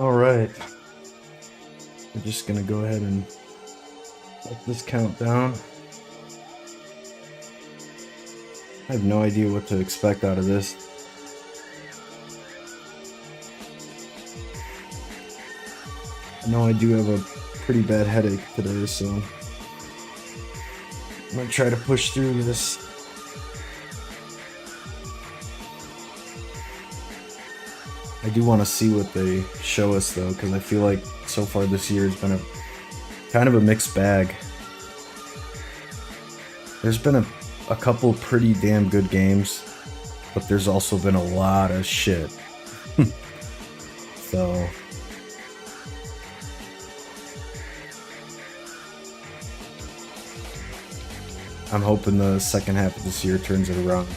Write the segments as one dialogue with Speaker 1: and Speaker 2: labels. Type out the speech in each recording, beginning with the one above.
Speaker 1: All right, we're just gonna go ahead and let this count down. I have no idea what to expect out of this. I know I do have a pretty bad headache today, so I'm gonna try to push through this. I do want to see what they show us though, because I feel like so far this year has been a kind of a mixed bag. There's been a couple pretty damn good games, but there's also been a lot of shit. So I'm hoping the second half of this year turns it around.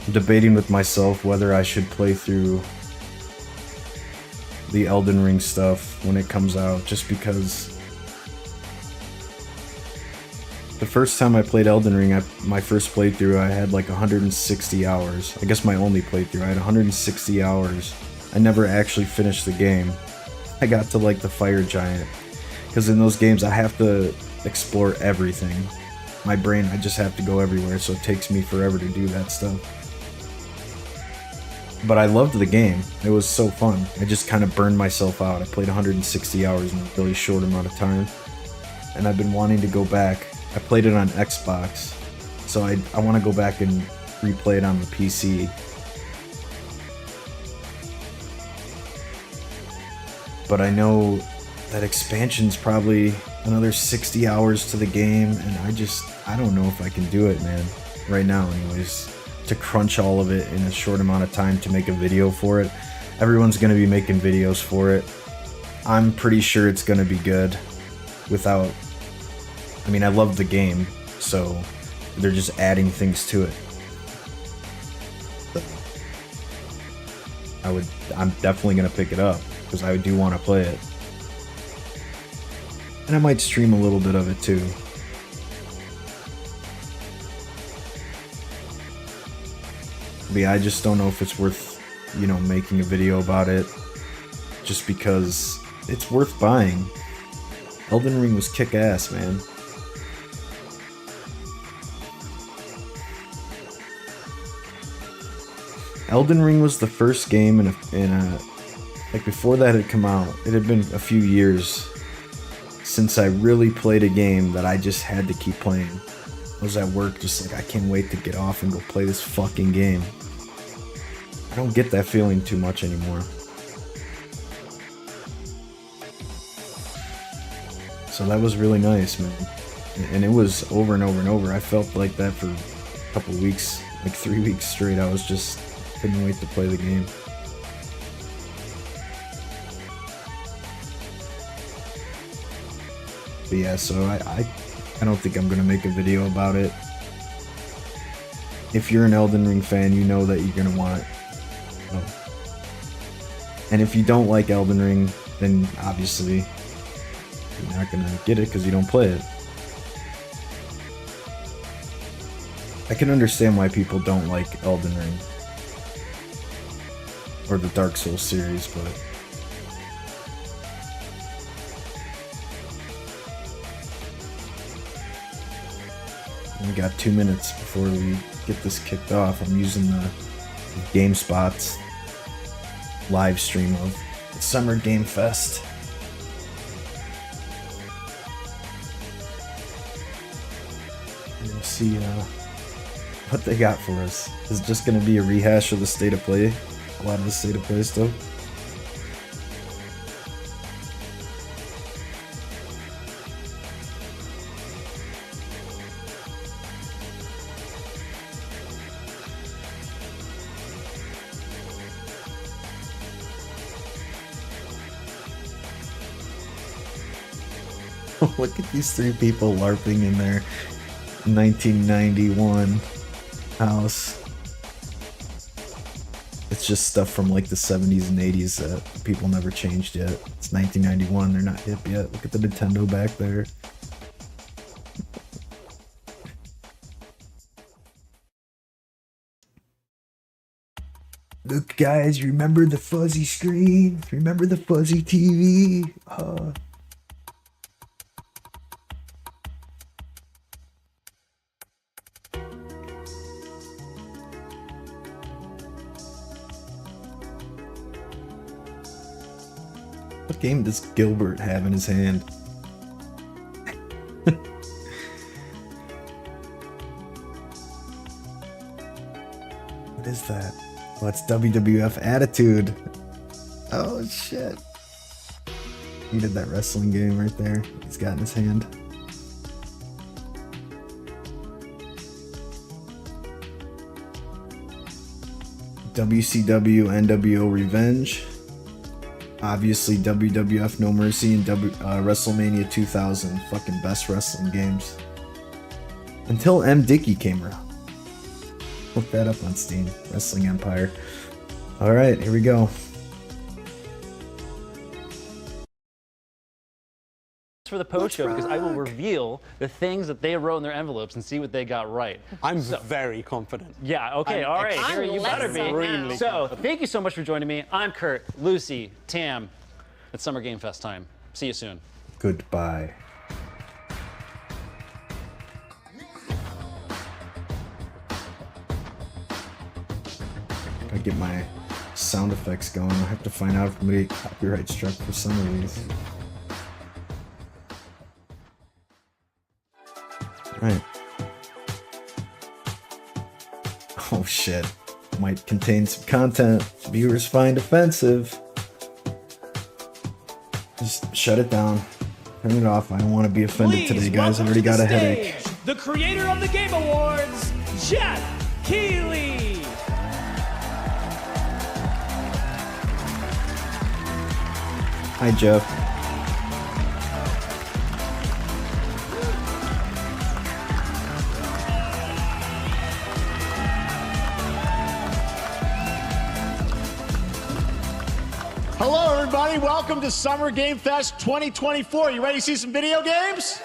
Speaker 1: I'm debating with myself whether I should play through the Elden Ring stuff when it comes out, just because the first time I played Elden Ring, my first playthrough, I had like 160 hours. I guess my only playthrough, I had 160 hours. I never actually finished the game. I got to like the fire giant, because in those games I have to explore everything. My brain, I just have to go everywhere, so it takes me forever to do that stuff. But I loved the game. It was so fun. I just kind of burned myself out. I played 160 hours in a really short amount of time. And I've been wanting to go back. I played it on Xbox, so I want to go back and replay it on the PC. But I know that expansion's probably another 60 hours to the game, and I don't know if I can do it, man. Right now, anyways. To crunch all of it in a short amount of time to make a video for it. Everyone's gonna be making videos for it. I'm pretty sure it's gonna be good without... I mean, I love the game, so they're just adding things to it. I'm definitely gonna pick it up, because I do want to play it. And I might stream a little bit of it too. But yeah, I just don't know if it's worth, you know, making a video about it, just because it's worth buying. Elden Ring was kick-ass, man. Elden Ring was the first game in a like, before that had come out, it had been a few years since I really played a game that I just had to keep playing. I was at work just like, I can't wait to get off and go play this fucking game. I don't get that feeling too much anymore. So that was really nice, man. And it was over and over and over. I felt like that for a couple weeks, like 3 weeks straight. I was just couldn't wait to play the game. But yeah, so I don't think I'm gonna make a video about it. If you're an Elden Ring fan, you know that you're gonna want it. And if you don't like Elden Ring, then obviously you're not gonna get it because you don't play it. I can understand why people don't like Elden Ring or the Dark Souls series, but we got 2 minutes before we get this kicked off. I'm using the GameSpot's live stream of the Summer Game Fest. And we'll see what they got for us. Is it just going to be a rehash of the State of Play? A lot of the State of Play stuff? Look at these three people LARPing in their 1991 house. It's just stuff from like the 70s and 80s that people never changed yet. It's 1991, they're not hip yet. Look at the Nintendo back there. Look, guys, remember the fuzzy screen? Remember the fuzzy TV? What game does Gilbert have in his hand? What is that? Oh, it's WWF Attitude. Oh, shit. He did that wrestling game right there. He's got in his hand. WCW NWO Revenge. Obviously WWF No Mercy and WrestleMania 2000. Fucking best wrestling games. Until M. Dickey came around. Look that up on Steam. Wrestling Empire. Alright, here we go.
Speaker 2: For the post show, because I will reveal the things that they wrote in their envelopes and see what they got right.
Speaker 3: I'm very confident.
Speaker 2: Yeah, okay, all right. Here, you better be.
Speaker 3: Really
Speaker 2: so, thank you so much for joining me. I'm Kurt, Lucy, Tam. It's Summer Game Fest time. See you soon.
Speaker 1: Goodbye. Gotta get my sound effects going. I have to find out if I'm gonna get copyright struck for some of these. Right. Oh shit. Might contain some content viewers find offensive. Just shut it down. Turn it off. I don't want to be offended today, guys. I already got a headache.
Speaker 4: The creator of the Game Awards, Jeff Keighley.
Speaker 1: Hi, Jeff.
Speaker 4: Hello, everybody. Welcome to Summer Game Fest 2024. You ready to see some video games?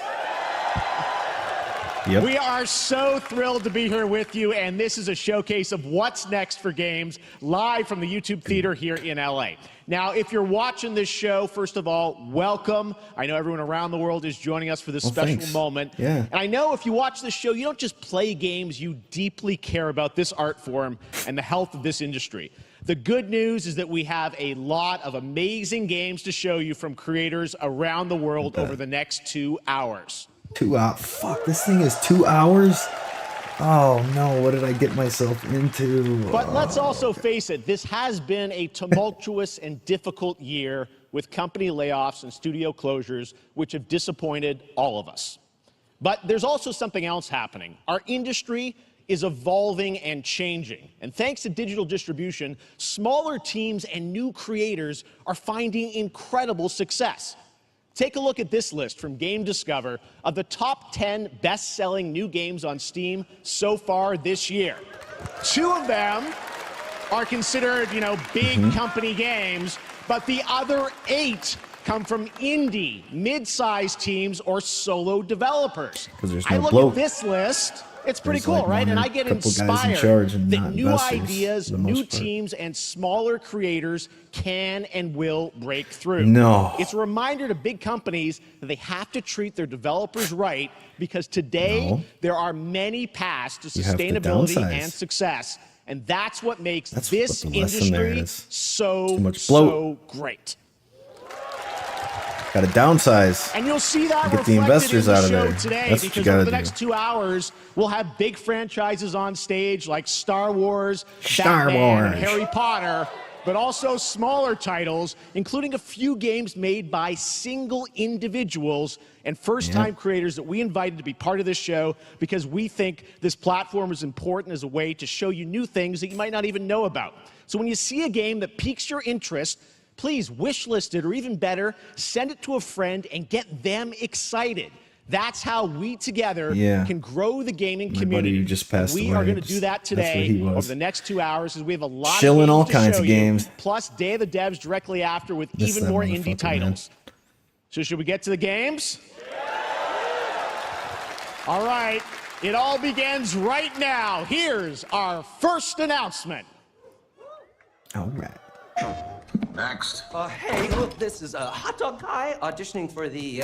Speaker 1: Yep.
Speaker 4: We are so thrilled to be here with you, and this is a showcase of what's next for games live from the YouTube Theater here in LA. Now, if you're watching this show, first of all, welcome. I know everyone around the world is joining us for this special moment.
Speaker 1: Yeah.
Speaker 4: And I know if you watch this show, you don't just play games, you deeply care about this art form and the health of this industry. The good news is that we have a lot of amazing games to show you from creators around the world over the next 2 hours.
Speaker 1: 2 hours. Fuck, this thing is 2 hours? Oh no, what did I get myself into?
Speaker 4: But let's also face it, this has been a tumultuous and difficult year with company layoffs and studio closures, which have disappointed all of us. But there's also something else happening. Our industry is evolving and changing. And thanks to digital distribution, smaller teams and new creators are finding incredible success. Take a look at this list from Game Discover of the top 10 best-selling new games on Steam so far this year. 2 of them are considered, big company games, but the other 8 come from indie, mid-sized teams or solo developers. I look at this list. It's pretty cool, right? And I get inspired that new ideas, new teams, and smaller creators can and will break through.
Speaker 1: No.
Speaker 4: It's a reminder to big companies that they have to treat their developers right, because today there are many paths to sustainability and success. And that's what makes this industry so great.
Speaker 1: Gotta downsize.
Speaker 4: And you'll see that
Speaker 1: get the investors out of there
Speaker 4: today,
Speaker 1: That's
Speaker 4: because over the next 2 hours, we'll have big franchises on stage like Star Wars, Batman, and Harry Potter, but also smaller titles, including a few games made by single individuals and first-time creators that we invited to be part of this show, because we think this platform is important as a way to show you new things that you might not even know about. So when you see a game that piques your interest, please wishlist it, or even better, send it to a friend and get them excited. That's how we together can grow the gaming community.
Speaker 1: Who just passed
Speaker 4: we
Speaker 1: away.
Speaker 4: are going to do that today over the next 2 hours, as we have a lot
Speaker 1: Chilling
Speaker 4: of games
Speaker 1: all
Speaker 4: to
Speaker 1: kinds
Speaker 4: show
Speaker 1: of
Speaker 4: you,
Speaker 1: games.
Speaker 4: plus Day of the Devs directly after with even more indie titles. So should we get to the games? All right, it all begins right now. Here's our first announcement.
Speaker 1: All right.
Speaker 5: Next.
Speaker 6: Hey, look, this is Hot Dog Guy auditioning for the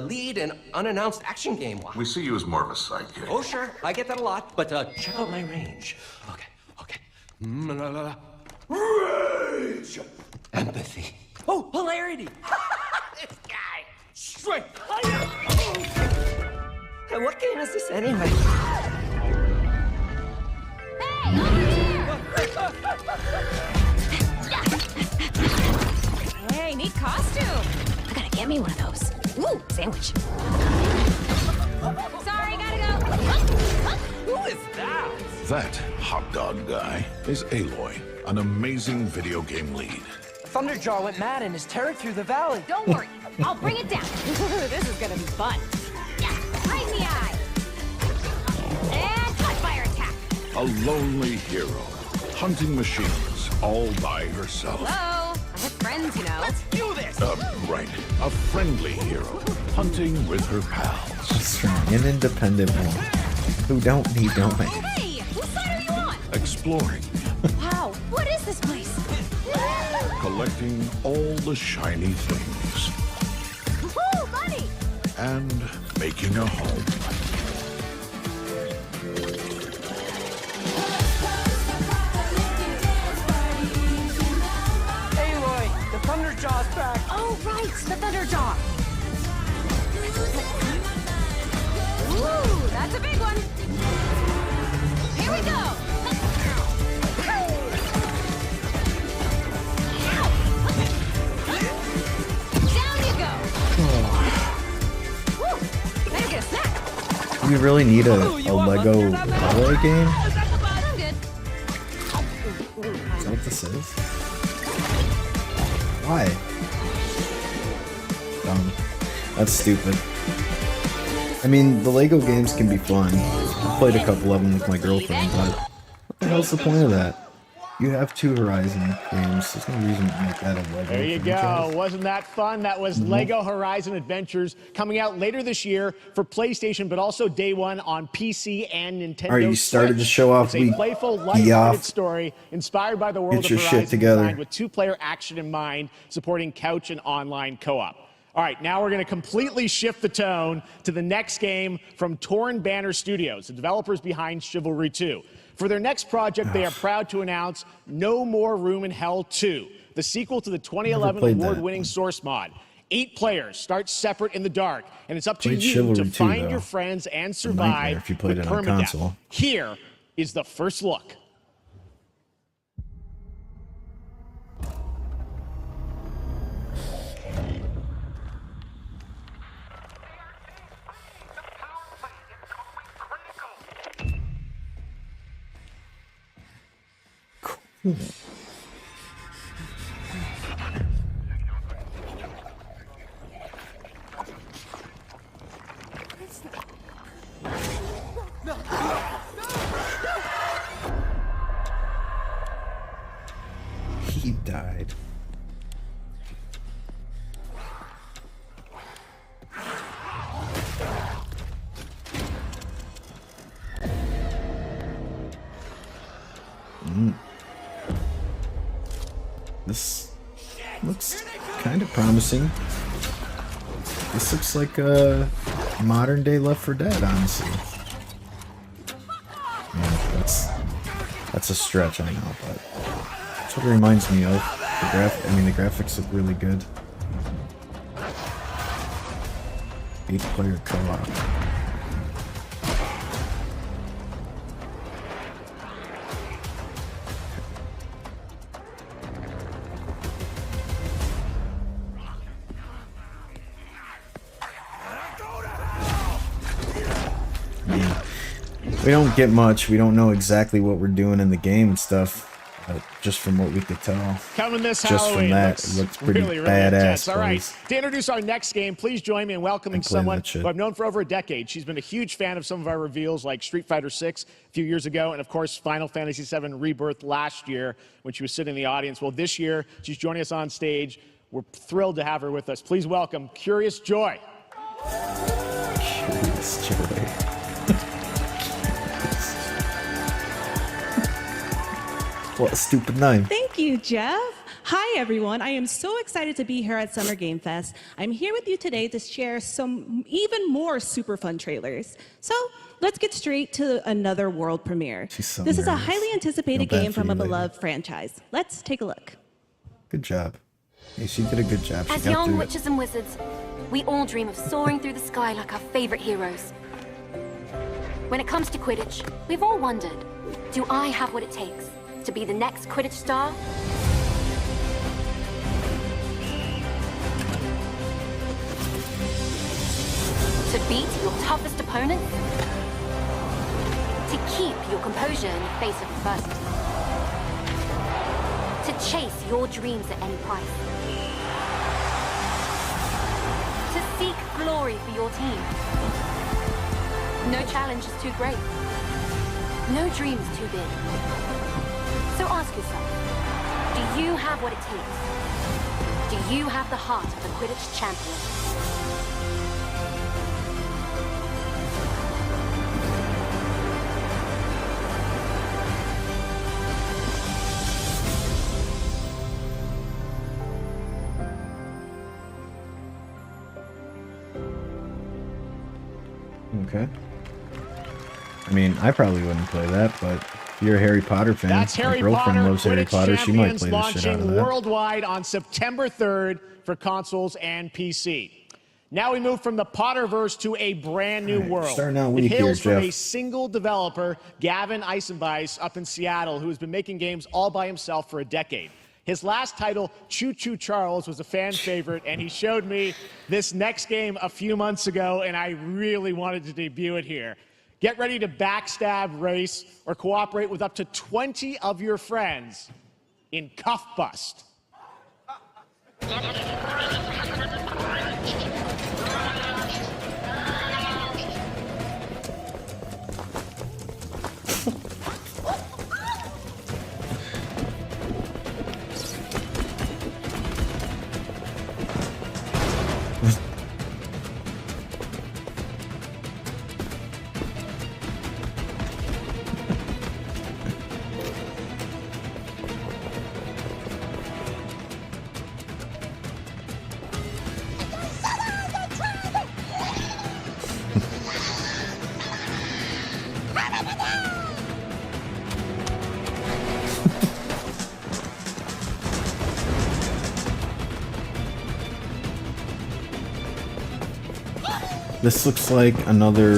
Speaker 6: lead in unannounced action game.
Speaker 5: We see you as more of a sidekick.
Speaker 6: Oh, sure, I get that a lot, but check out my range. Okay. Rage! Empathy. Oh, hilarity! This guy! Straight! And what game is this anyway?
Speaker 7: Hey, neat costume. I gotta get me one of those. Ooh, sandwich. Sorry, gotta go.
Speaker 6: Who is that?
Speaker 5: That hot dog guy is Aloy, an amazing video game lead.
Speaker 6: Thunderjaw went mad and is tearing through the valley.
Speaker 7: Don't worry, I'll bring it down. This is gonna be fun. Right in the eye. And cut fire attack.
Speaker 5: A lonely hero, hunting machines all by herself.
Speaker 7: Hello, I have friends, you know.
Speaker 6: Let's do this!
Speaker 5: Right. A friendly hero, hunting with her pals.
Speaker 1: A strong and independent one who don't need no man.
Speaker 7: Hey, whose side are you on?
Speaker 5: Exploring,
Speaker 7: Wow, what is this place?
Speaker 5: collecting all the shiny things,
Speaker 7: Woo, money!
Speaker 5: and making a home.
Speaker 6: Aloy, the Thunderjaw's back.
Speaker 7: Oh, right, the Thunderjaw. Ooh, that's a big one. Here we go. Down you go. Woo, better get a snack.
Speaker 1: Do we really need a Lego Aloy game?
Speaker 7: I'm good.
Speaker 1: Is that what this is? Why? Dumb. That's stupid. I mean, the Lego games can be fun. I played a couple of them with my girlfriend, but what the hell's the point of that? You have 2 Horizon games. There's no reason to make that a Lego
Speaker 4: There you
Speaker 1: franchise.
Speaker 4: go. Wasn't that fun? That was Lego Horizon Adventures coming out later this year for PlayStation, but also day one on PC and Nintendo.
Speaker 1: All right, you started
Speaker 4: Switch.
Speaker 1: the show off.
Speaker 4: It's a
Speaker 1: We
Speaker 4: playful,
Speaker 1: be
Speaker 4: lighthearted
Speaker 1: off.
Speaker 4: story inspired by the world
Speaker 1: Get
Speaker 4: of
Speaker 1: your
Speaker 4: Horizon
Speaker 1: shit together.
Speaker 4: designed with 2-player action in mind, supporting couch and online co-op. All right, now we're going to completely shift the tone to the next game from Torn Banner Studios, the developers behind Chivalry 2. For their next project, they are proud to announce No More Room in Hell 2, the sequel to the 2011
Speaker 1: played that.
Speaker 4: award-winning Source mod. 8 players start separate in the dark, and it's up to
Speaker 1: Played
Speaker 4: you
Speaker 1: Chivalry
Speaker 4: to
Speaker 1: 2,
Speaker 4: find
Speaker 1: though.
Speaker 4: your friends and
Speaker 1: nightmare
Speaker 4: survive
Speaker 1: if you played
Speaker 4: with
Speaker 1: it on
Speaker 4: permadeath.
Speaker 1: console.
Speaker 4: Here is the first look.
Speaker 1: He died. This looks kind of promising. This looks like a modern day Left 4 Dead, honestly. Yeah, that's a stretch, I know, but that's what it reminds me of. The graphics look really good. 8-player co-op. We don't get much. We don't know exactly what we're doing in the game and stuff, but just from what we could tell.
Speaker 4: Coming this
Speaker 1: Just from
Speaker 4: Halloween,
Speaker 1: that, it looks pretty
Speaker 4: really
Speaker 1: badass,
Speaker 4: intense. All right,
Speaker 1: boys.
Speaker 4: to introduce our next game, please join me in welcoming
Speaker 1: I play
Speaker 4: someone
Speaker 1: that shit.
Speaker 4: who I've known for over a decade. She's been a huge fan of some of our reveals, like Street Fighter VI a few years ago, and of course Final Fantasy VII Rebirth last year when she was sitting in the audience. Well, this year she's joining us on stage. We're thrilled to have her with us. Please welcome Curious Joy.
Speaker 1: Curious Joy. What a stupid name.
Speaker 8: Thank you, Jeff. Hi, everyone. I am so excited to be here at Summer Game Fest. I'm here with you today to share some even more super fun trailers. So let's get straight to another world premiere.
Speaker 1: She's so
Speaker 8: This is a
Speaker 1: nervous.
Speaker 8: highly anticipated
Speaker 1: Feel bad
Speaker 8: game
Speaker 1: for
Speaker 8: from
Speaker 1: you,
Speaker 8: a
Speaker 1: lady.
Speaker 8: beloved franchise. Let's take a look.
Speaker 1: Good job. Hey, she did a good job. She
Speaker 9: As
Speaker 1: got
Speaker 9: young
Speaker 1: through it.
Speaker 9: witches and wizards, we all dream of soaring through the sky like our favorite heroes. When it comes to Quidditch, we've all wondered, do I have what it takes to be the next Quidditch star? To beat your toughest opponents? To keep your composure in the face of adversity? To chase your dreams at any price? To seek glory for your team? No challenge is too great. No dream is too big. So ask yourself, do you have what it takes? Do you have the heart of a Quidditch champion?
Speaker 1: Okay. I mean, I probably wouldn't play that, but if you're a Harry Potter fan,
Speaker 4: That's
Speaker 1: my
Speaker 4: Harry
Speaker 1: girlfriend
Speaker 4: Potter.
Speaker 1: loves Harry
Speaker 4: Quidditch
Speaker 1: Potter, she might
Speaker 4: Champions
Speaker 1: play the shit out of
Speaker 4: launching
Speaker 1: that.
Speaker 4: worldwide on September 3rd for consoles and PC. Now we move from the Potterverse to a brand new
Speaker 1: All right,
Speaker 4: world.
Speaker 1: starting out
Speaker 4: It
Speaker 1: weak here,
Speaker 4: hails from a
Speaker 1: Jeff.
Speaker 4: single developer, Gavin Eisenbeis, up in Seattle, who has been making games all by himself for a decade. His last title, Choo Choo Charles, was a fan favorite, and he showed me this next game a few months ago, and I really wanted to debut it here. Get ready to backstab, race, or cooperate with up to 20 of your friends in Cuff Bust.
Speaker 1: This looks like another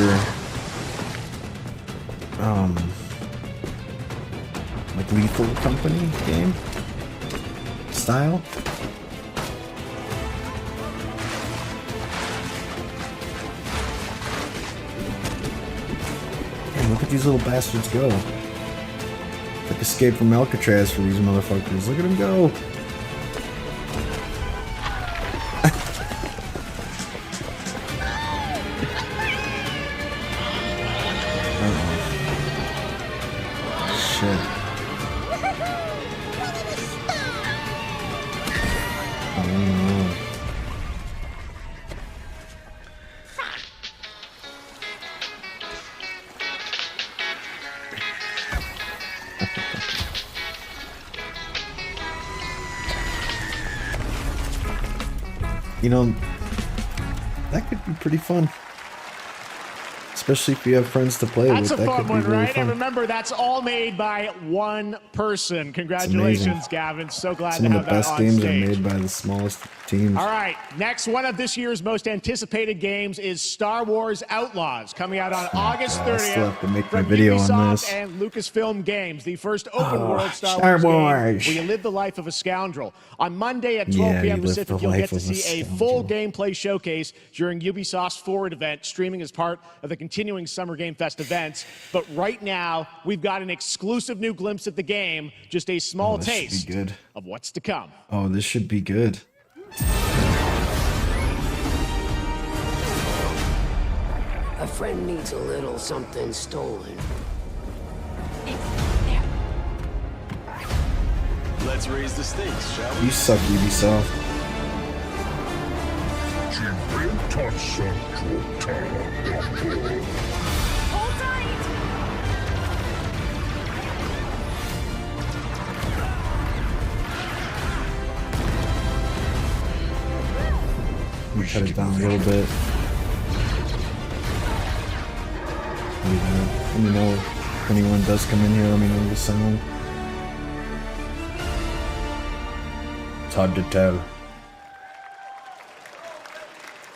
Speaker 1: like Lethal Company game style. Man, look at these little bastards go. It's like Escape from Alcatraz for these motherfuckers. Look at them go. Shit. Oh no. You know, that could be pretty fun. Especially if you have friends to play
Speaker 4: That's
Speaker 1: with.
Speaker 4: a
Speaker 1: That
Speaker 4: fun
Speaker 1: could be
Speaker 4: one,
Speaker 1: really
Speaker 4: right? And
Speaker 1: fun.
Speaker 4: remember, that's all made by one person. Congratulations, Gavin. So glad
Speaker 1: Some
Speaker 4: to
Speaker 1: of
Speaker 4: have
Speaker 1: the
Speaker 4: that
Speaker 1: best
Speaker 4: on
Speaker 1: games
Speaker 4: stage.
Speaker 1: are made by the smallest teams.
Speaker 4: All right, next one of this year's most anticipated games is Star Wars Outlaws, coming out on August
Speaker 1: God, I
Speaker 4: 30th
Speaker 1: still have to make my
Speaker 4: from
Speaker 1: video on
Speaker 4: Ubisoft
Speaker 1: this.
Speaker 4: and Lucasfilm Games, the first open-world Star
Speaker 1: Star
Speaker 4: Wars game
Speaker 1: Wars.
Speaker 4: where you live the life of a scoundrel. On Monday at 12
Speaker 1: Yeah,
Speaker 4: p.m.
Speaker 1: you live
Speaker 4: Pacific,
Speaker 1: the
Speaker 4: you'll get
Speaker 1: life
Speaker 4: to
Speaker 1: of a
Speaker 4: see a full
Speaker 1: scoundrel.
Speaker 4: gameplay showcase during Ubisoft's Forward event, streaming as part of the continuing Summer Game Fest events. But right now, we've got an exclusive new glimpse at the game, just a small
Speaker 1: this should be
Speaker 4: taste
Speaker 1: good.
Speaker 4: of what's to come.
Speaker 1: Oh, this should be good.
Speaker 10: A friend needs a little something stolen.
Speaker 11: Let's raise the stakes, shall we?
Speaker 1: You suck, Ubisoft.
Speaker 7: Hold tight!
Speaker 1: Let me cut it down a little bit. Let me know if anyone does come in here. Let me know the sound. It's hard to tell.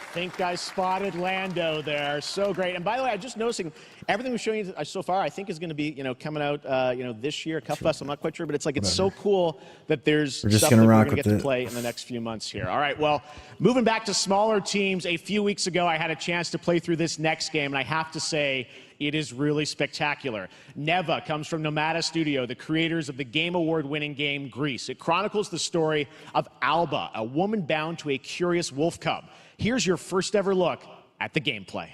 Speaker 4: I think I spotted Lando there. So great. And by the way, I'm just noticing everything we're showing you so far, I think is going to be, coming out, this year, Cufffest. I'm not quite sure, but it's like, it's so cool that there's
Speaker 1: We're just
Speaker 4: stuff
Speaker 1: gonna
Speaker 4: that we're
Speaker 1: rock
Speaker 4: going to
Speaker 1: with
Speaker 4: get to
Speaker 1: it.
Speaker 4: play in the next few months here. All right, well, moving back to smaller teams, a few weeks ago, I had a chance to play through this next game, and I have to say, it is really spectacular. Neva comes from Nomada Studio, the creators of the Game Award-winning game Grease. It chronicles the story of Alba, a woman bound to a curious wolf cub. Here's your first ever look at the gameplay.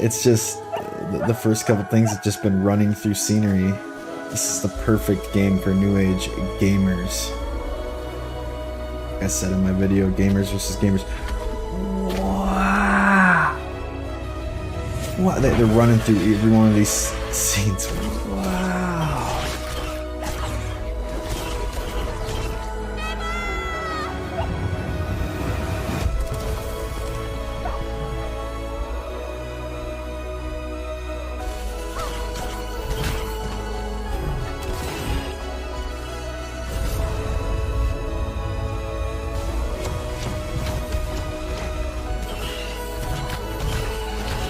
Speaker 1: It's just the first couple things have just been running through scenery. This is the perfect game for new age gamers. Like I said in my video, gamers versus gamers. Wow! Wow, they're running through every one of these scenes. Wow!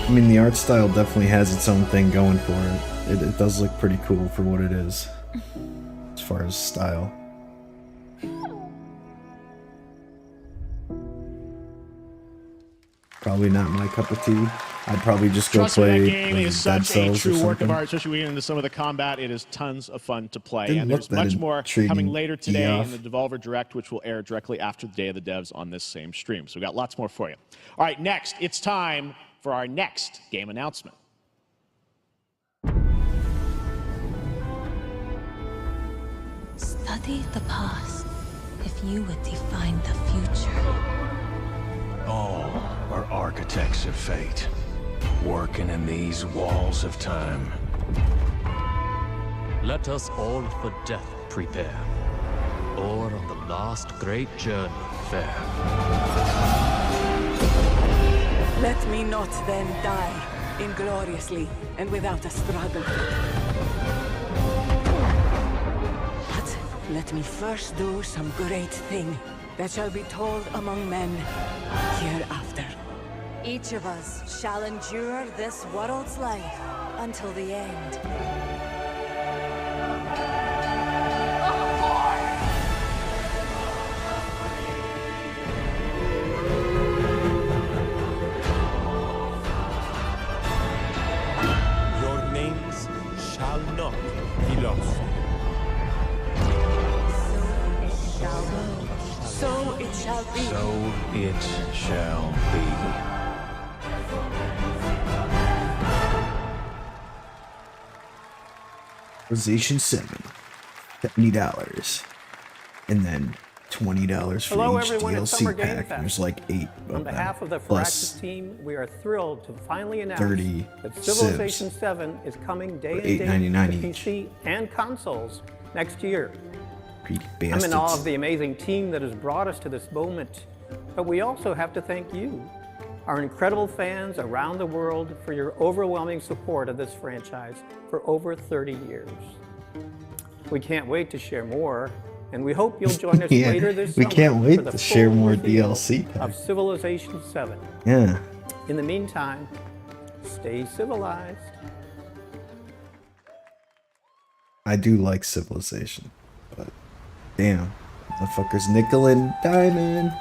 Speaker 1: I mean, the art style definitely has its own thing going for it. It does look pretty cool for what it is, as far as style. Probably not my cup of tea. I'd probably just go
Speaker 4: Trust me,
Speaker 1: play
Speaker 4: that game
Speaker 1: like,
Speaker 4: is
Speaker 1: Dead
Speaker 4: such a
Speaker 1: Cells or
Speaker 4: true work of
Speaker 1: something.
Speaker 4: art, especially when we get into some of the combat. It is tons of fun to play.
Speaker 1: Didn't
Speaker 4: And
Speaker 1: look
Speaker 4: there's
Speaker 1: that
Speaker 4: much more
Speaker 1: intriguing,
Speaker 4: coming later today in
Speaker 1: Eof.
Speaker 4: the Devolver Direct, which will air directly after the Day of the Devs on this same stream. So we've got lots more for you. All right, next, it's time for our next game announcement.
Speaker 12: Study the past if you would define the future.
Speaker 11: All are architects of fate, working in these walls of time.
Speaker 13: Let us all for death prepare, or on the last great journey fare.
Speaker 14: Let me not then die ingloriously and without a struggle. But let me first do some great thing that shall be told among men hereafter.
Speaker 7: Each of us shall endure this world's life until the end.
Speaker 15: Your names shall not be lost.
Speaker 14: So it shall be.
Speaker 11: So it shall be.
Speaker 1: Civilization 7, $70, and then $20 for
Speaker 16: Hello,
Speaker 1: each
Speaker 16: everyone, at Summer
Speaker 1: DLC
Speaker 16: Game
Speaker 1: pack.
Speaker 16: Fest.
Speaker 1: There's like 8
Speaker 16: On
Speaker 1: of
Speaker 16: behalf
Speaker 1: them,
Speaker 16: of the
Speaker 1: plus
Speaker 16: Firaxis team, we are thrilled to finally announce
Speaker 1: 30
Speaker 16: that Civilization 7 is coming day
Speaker 1: for
Speaker 16: and date
Speaker 1: $8.99
Speaker 16: to
Speaker 1: each.
Speaker 16: PC and consoles next year.
Speaker 1: Greedy
Speaker 16: I'm
Speaker 1: bastards.
Speaker 16: in awe of the amazing team that has brought us to this moment, but we also have to thank you, our incredible fans around the world, for your overwhelming support of this franchise for over 30 years. We can't wait to share more, and we hope you'll join us
Speaker 1: Yeah,
Speaker 16: later this
Speaker 1: we
Speaker 16: summer
Speaker 1: can't wait
Speaker 16: for the
Speaker 1: to share
Speaker 16: full
Speaker 1: more
Speaker 16: reveal
Speaker 1: DLC
Speaker 16: of
Speaker 1: packs.
Speaker 16: Civilization 7.
Speaker 1: Yeah.
Speaker 16: In the meantime, stay civilized.
Speaker 1: I do like Civilization, but damn, motherfuckers nickel and diamond.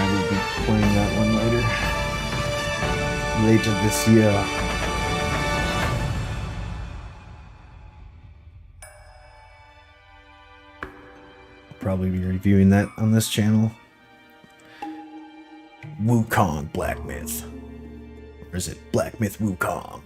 Speaker 1: I will be playing that one later this year. I'll probably be reviewing that on this channel. Wukong Black Myth. Or is it Black Myth Wukong?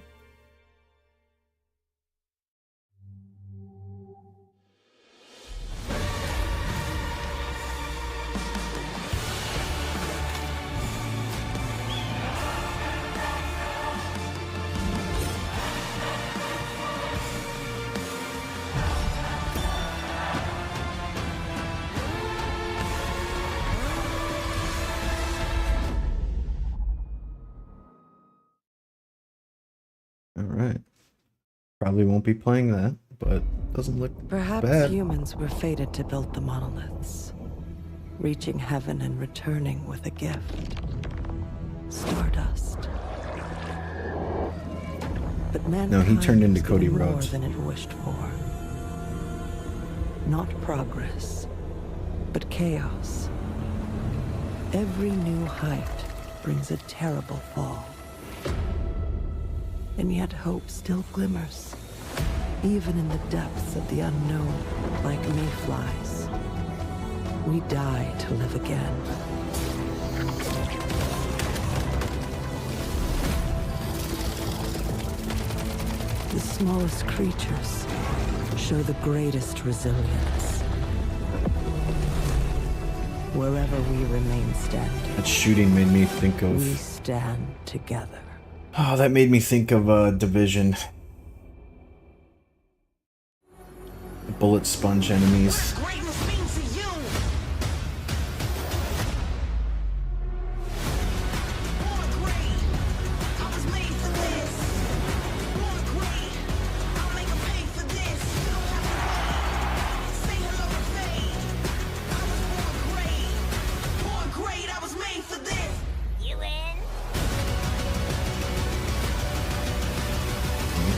Speaker 1: Alright. Probably won't be playing that, but doesn't look
Speaker 17: Perhaps
Speaker 1: bad.
Speaker 17: humans were fated to build the monoliths, reaching heaven and returning with a gift. Stardust. But
Speaker 1: No, he turned into Cody
Speaker 17: more
Speaker 1: Rhodes.
Speaker 17: than it wished for. Not progress, but chaos. Every new height brings a terrible fall. And yet hope still glimmers, even in the depths of the unknown, like mayflies. We die to live again. The smallest creatures show the greatest resilience. Wherever we remain standing,
Speaker 1: That shooting made me think
Speaker 17: we
Speaker 1: of...
Speaker 17: stand together.
Speaker 1: Oh, that made me think of Division. The bullet sponge enemies.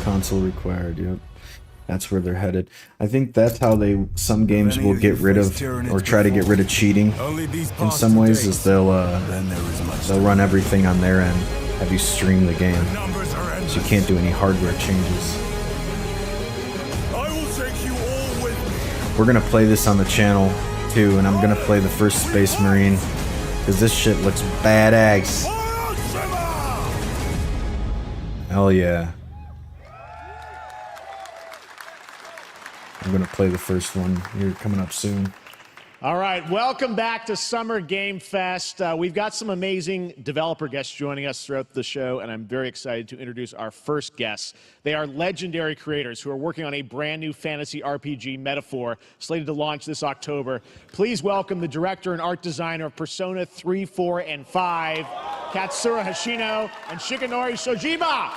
Speaker 1: Console required, yep. That's where they're headed. I think that's how some games will get rid of, or try to get rid of cheating. In some ways, is they'll run everything on their end, have you stream the game, so you can't do any hardware changes. We're gonna play this on the channel too, and I'm gonna play the first Space Marine, because this shit looks badass. Hell yeah. I'm going to play the first one here coming up soon.
Speaker 4: All right, welcome back to Summer Game Fest. We've got some amazing developer guests joining us throughout the show, and I'm very excited to introduce our first guests. They are legendary creators who are working on a brand new fantasy RPG, Metaphor, slated to launch this October. Please welcome the director and art designer of Persona 3, 4, and 5, Katsura Hoshino and Shikanori Sojiba.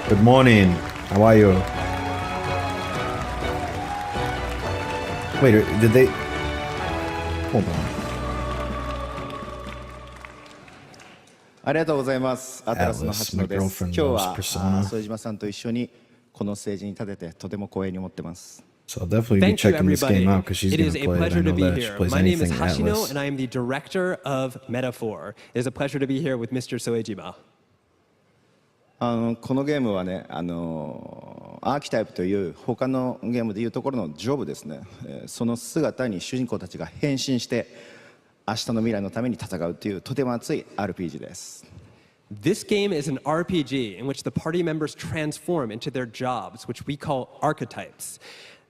Speaker 1: Good morning. How are you? Wait, did they... Hold on.
Speaker 18: ありがとうございます。アトラスの橋野です。今日は副島さんと一緒にこのステージに立ててとても光栄に思ってます。
Speaker 1: So I'll definitely be checking this game out because she's going to play it. I know that she plays
Speaker 19: My name is
Speaker 1: anything
Speaker 19: Hashino,
Speaker 1: Atlas.
Speaker 19: and I am the director of Metaphor. It is a pleasure to be here with Mr. Soejima.
Speaker 18: このゲームはね、アーキタイプという他のゲームでいうところのジョブですね。その姿に主人公たちが変身して明日の未来のために戦うというとても熱い RPG です。
Speaker 19: This game is an RPG in which the party members transform into their jobs, which we call archetypes.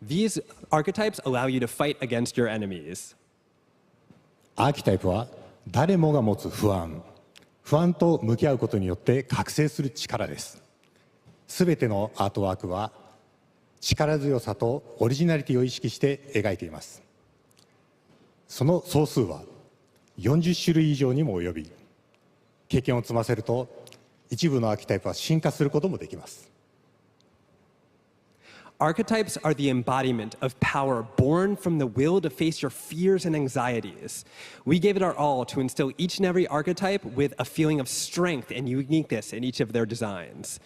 Speaker 19: These archetypes allow you to fight against your enemies.
Speaker 20: アーキタイプは誰もが持つ不安と向き合うことによって覚醒する力です。すべてのアートワークは力強さとオリジナリティを意識して描いています。その総数は40種類以上にも及び、経験を積ませると一部のアーキタイプは進化することもできます。
Speaker 19: archetypes are the embodiment of power born from the will to face your fears and anxieties. We gave it our all to instill each and every archetype with a feeling of strength and uniqueness in each of their designs.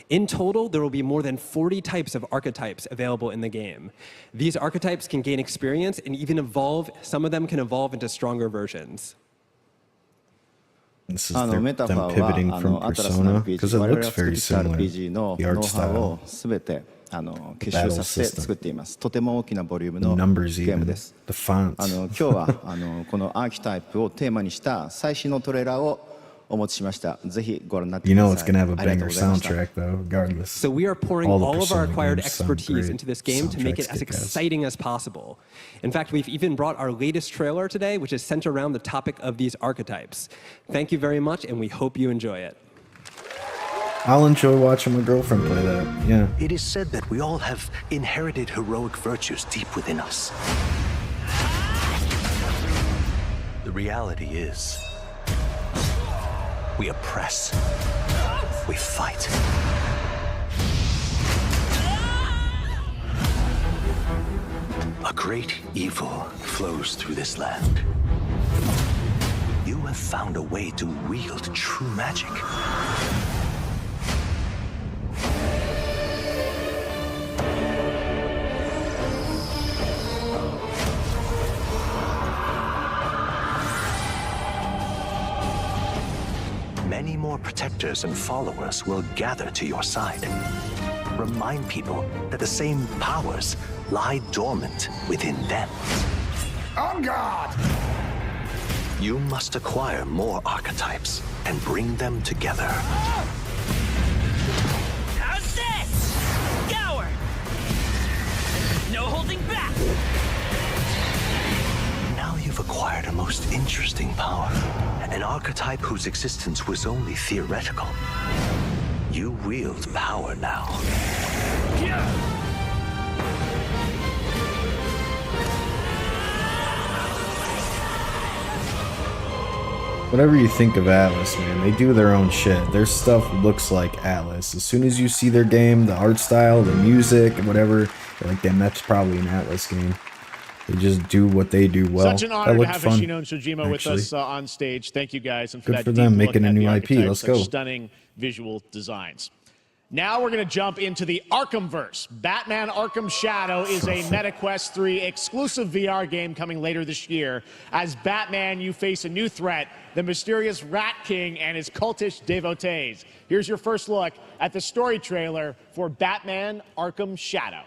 Speaker 19: In total, there will be more than 40 types of archetypes available in the game. These archetypes can gain experience and even evolve. Some of them can evolve into stronger versions.
Speaker 1: This is them pivoting from Persona, because it looks very similar. The art style, battle system, the numbers even, the fonts.
Speaker 18: 今日はこのアーキタイプをテーマにした最新のトレーラーをお持ちしました。ぜひご覧になってください。
Speaker 1: You know it's gonna have a banger soundtrack though, regardless.
Speaker 19: So we are pouring all of our acquired expertise into this game to make it as
Speaker 1: Soundtracks kick ass.
Speaker 19: exciting as possible. In fact, we've even brought our latest trailer today, which is centered around the topic of these archetypes. Thank you very much, and we hope you enjoy it.
Speaker 1: I'll enjoy watching my girlfriend play that, yeah.
Speaker 11: It is said that we all have inherited heroic virtues deep within us. The reality is, we oppress. We fight. A great evil flows through this land. You have found a way to wield true magic. Many more protectors and followers will gather to your side. Remind people that the same powers lie dormant within them.
Speaker 5: On guard!
Speaker 11: You must acquire more archetypes and bring them together.
Speaker 21: How's this? Gower! No holding back!
Speaker 11: Now you've acquired a most interesting power. An archetype whose existence was only theoretical. You wield power now.
Speaker 1: Whatever you think of Atlas, man, they do their own shit. Their stuff looks like Atlas. As soon as you see their game, the art style, the music, and whatever, you're like, damn, that's probably an Atlas game. They just do what they do well.
Speaker 4: Such an honor to have Yoshino and Shojima with us on stage. Thank you guys, and for
Speaker 1: Good
Speaker 4: that
Speaker 1: for
Speaker 4: deep
Speaker 1: them,
Speaker 4: look
Speaker 1: making a
Speaker 4: at
Speaker 1: new
Speaker 4: the
Speaker 1: IP.
Speaker 4: archetypes,
Speaker 1: Let's
Speaker 4: such
Speaker 1: go.
Speaker 4: Stunning visual designs. Now we're going to jump into the Arkhamverse. Batman Arkham Shadow is a MetaQuest 3 exclusive VR game coming later this year. As Batman, you face a new threat, the mysterious Rat King and his cultish devotees. Here's your first look at the story trailer for Batman Arkham Shadow.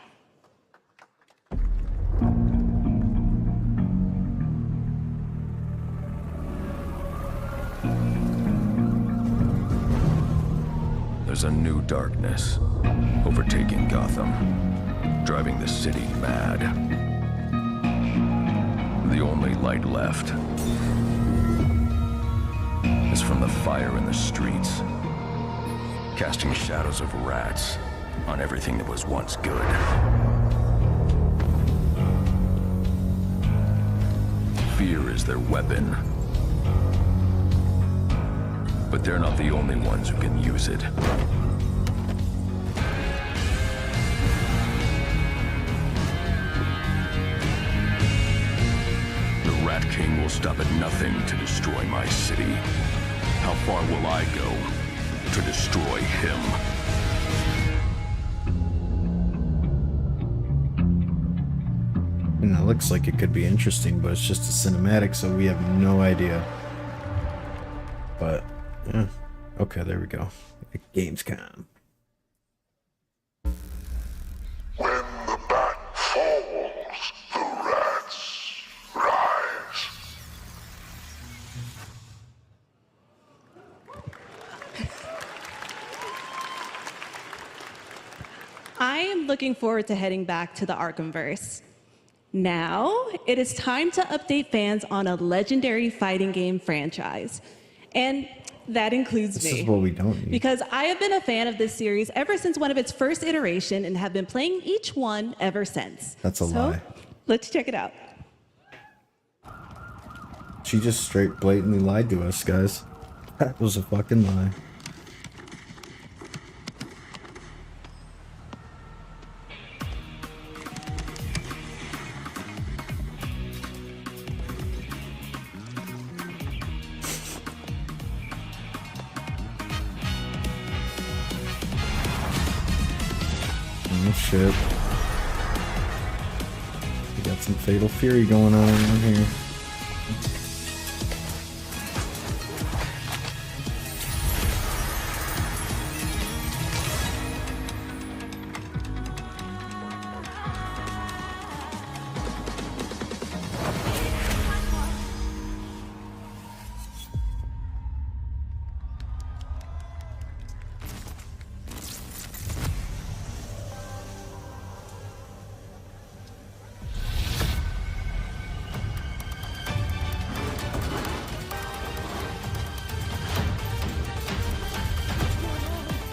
Speaker 11: There's a new darkness overtaking Gotham, driving the city mad. The only light left is from the fire in the streets, casting shadows of rats on everything that was once good. Fear is their weapon. But they're not the only ones who can use it. The Rat King will stop at nothing to destroy my city. How far will I go to destroy him?
Speaker 1: And it looks like it could be interesting, but it's just a cinematic, so we have no idea. But yeah. Okay, there we go. Gamescom.
Speaker 5: When the bat falls, the rats rise.
Speaker 8: I am looking forward to heading back to the Arkhamverse. Now, it is time to update fans on a legendary fighting game franchise. And that includes me.
Speaker 1: This is what we don't need.
Speaker 8: Because I have been a fan of this series ever since one of its first iteration and have been playing each one ever since.
Speaker 1: That's a lie.
Speaker 8: Let's check it out.
Speaker 1: She just straight blatantly lied to us, guys. That was a fucking lie. shit. We got some Fatal Fury going on around here.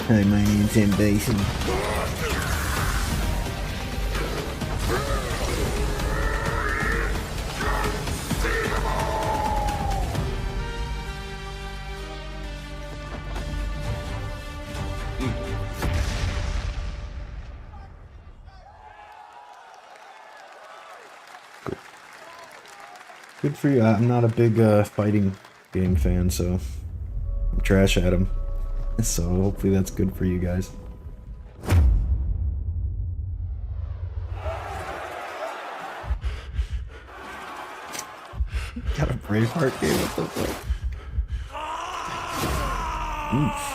Speaker 1: Hi, my name's Tim Basin. Good for you. I'm not a big fighting game fan, so I'm trash at them. So hopefully that's good for you guys. Got a Braveheart game, what the fuck? Oof.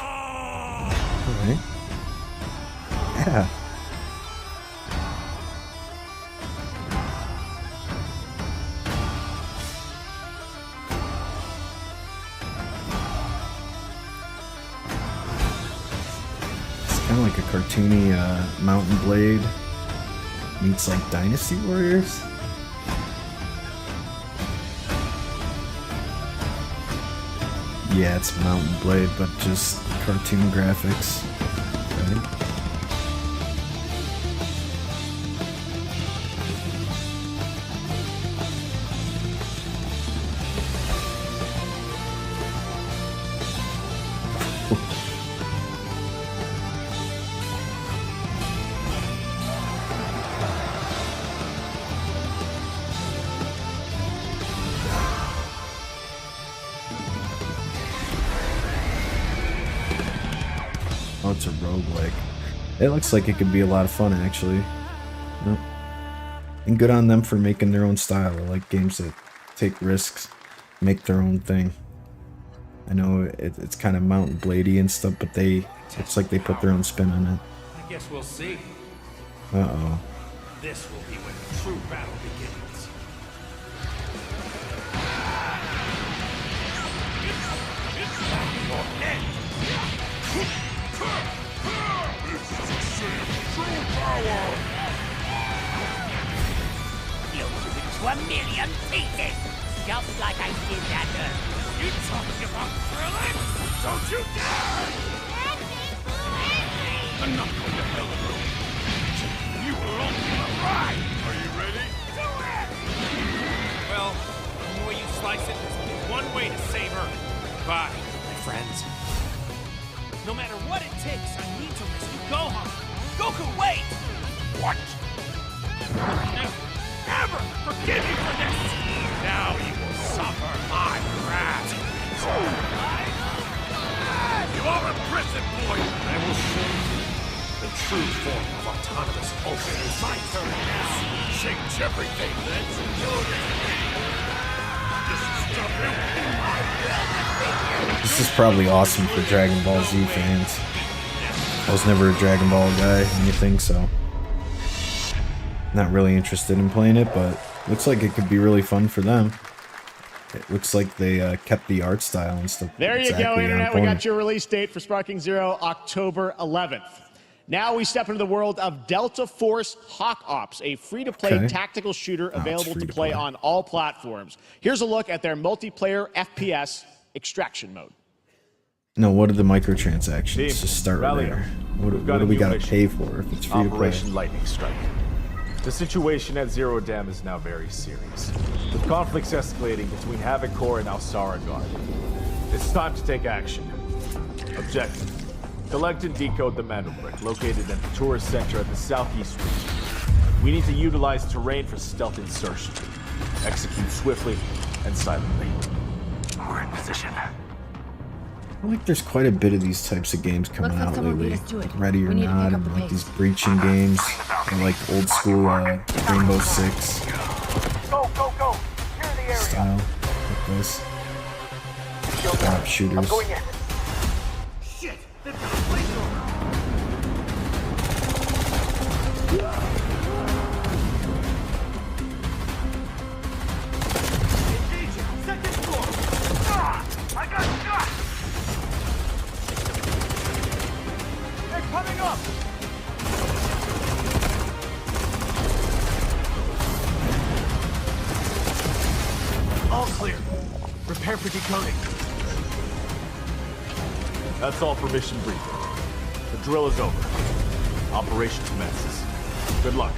Speaker 1: Alright. Yeah. Kind of like a cartoony Mountain Blade meets like Dynasty Warriors. Yeah, it's Mountain Blade, but just cartoon graphics. Right? Oh, it's a roguelike. It looks like it could be a lot of fun, actually. Yep. And good on them for making their own style. I like games that take risks, make their own thing. I know it's kind of Mountain Bladey and stuff, but it's like they put their own spin on it.
Speaker 15: I guess we'll see.
Speaker 1: Uh-oh.
Speaker 15: This will be when the true battle begins.
Speaker 21: To a million pieces, just like I did that earlier.
Speaker 15: You talking about thrilling? Don't you dare! Enough of the hell room. You were only a ride. Are you ready? Do it! Well, the way you slice it, there's only one way to save Earth. Bye, my friends. No matter what it takes, I need to rescue Gohan. Goku, wait! What? Never forgive you for this! Now you will suffer my wrath! You are a prison boy! I will show you the true form of autonomous Ultra. It's my turn now! Change everything! Let's do this!
Speaker 1: This is probably awesome for Dragon Ball Z fans. I was never a Dragon Ball guy, anything, so not really interested in playing it, but looks like it could be really fun for them. It looks like they kept the art style and stuff.
Speaker 4: There you go, Internet. We got your release date for Sparking Zero, October 11th. Now we step into the world of Delta Force Hawk Ops, a free-to-play tactical shooter available to play on all platforms. Here's a look at their multiplayer FPS extraction mode.
Speaker 1: No, what are the microtransactions? Just start right there. What do we gotta pay for if it's free to play?
Speaker 3: Operation Lightning Strike. The situation at Zero Dam is now very serious, with conflicts escalating between Havoc Corps and Alsara Guard. It's time to take action. Objective: collect and decode the Mandelbrick, located at the tourist center at the southeast region. We need to utilize terrain for stealth insertion. Execute swiftly and silently.
Speaker 11: We're in position.
Speaker 1: feel like there's quite a bit of these types of games coming
Speaker 7: Let's let
Speaker 1: out
Speaker 7: someone
Speaker 1: lately.
Speaker 7: lead us to it.
Speaker 1: Ready or
Speaker 7: We need to
Speaker 1: Not,
Speaker 7: pick up the
Speaker 1: and like
Speaker 7: pace.
Speaker 1: these breaching games, and like old school Rainbow Six
Speaker 15: Go, go, go! Clear the area.
Speaker 1: style like this. Co-op shooters.
Speaker 15: I'm going in. Shit! They've got a flamethrower. Engaging. Second floor. Ah! I got shot! They're coming up! All clear. Prepare for decoding.
Speaker 3: That's all for mission briefing. The drill is over. Operation commences. Good luck.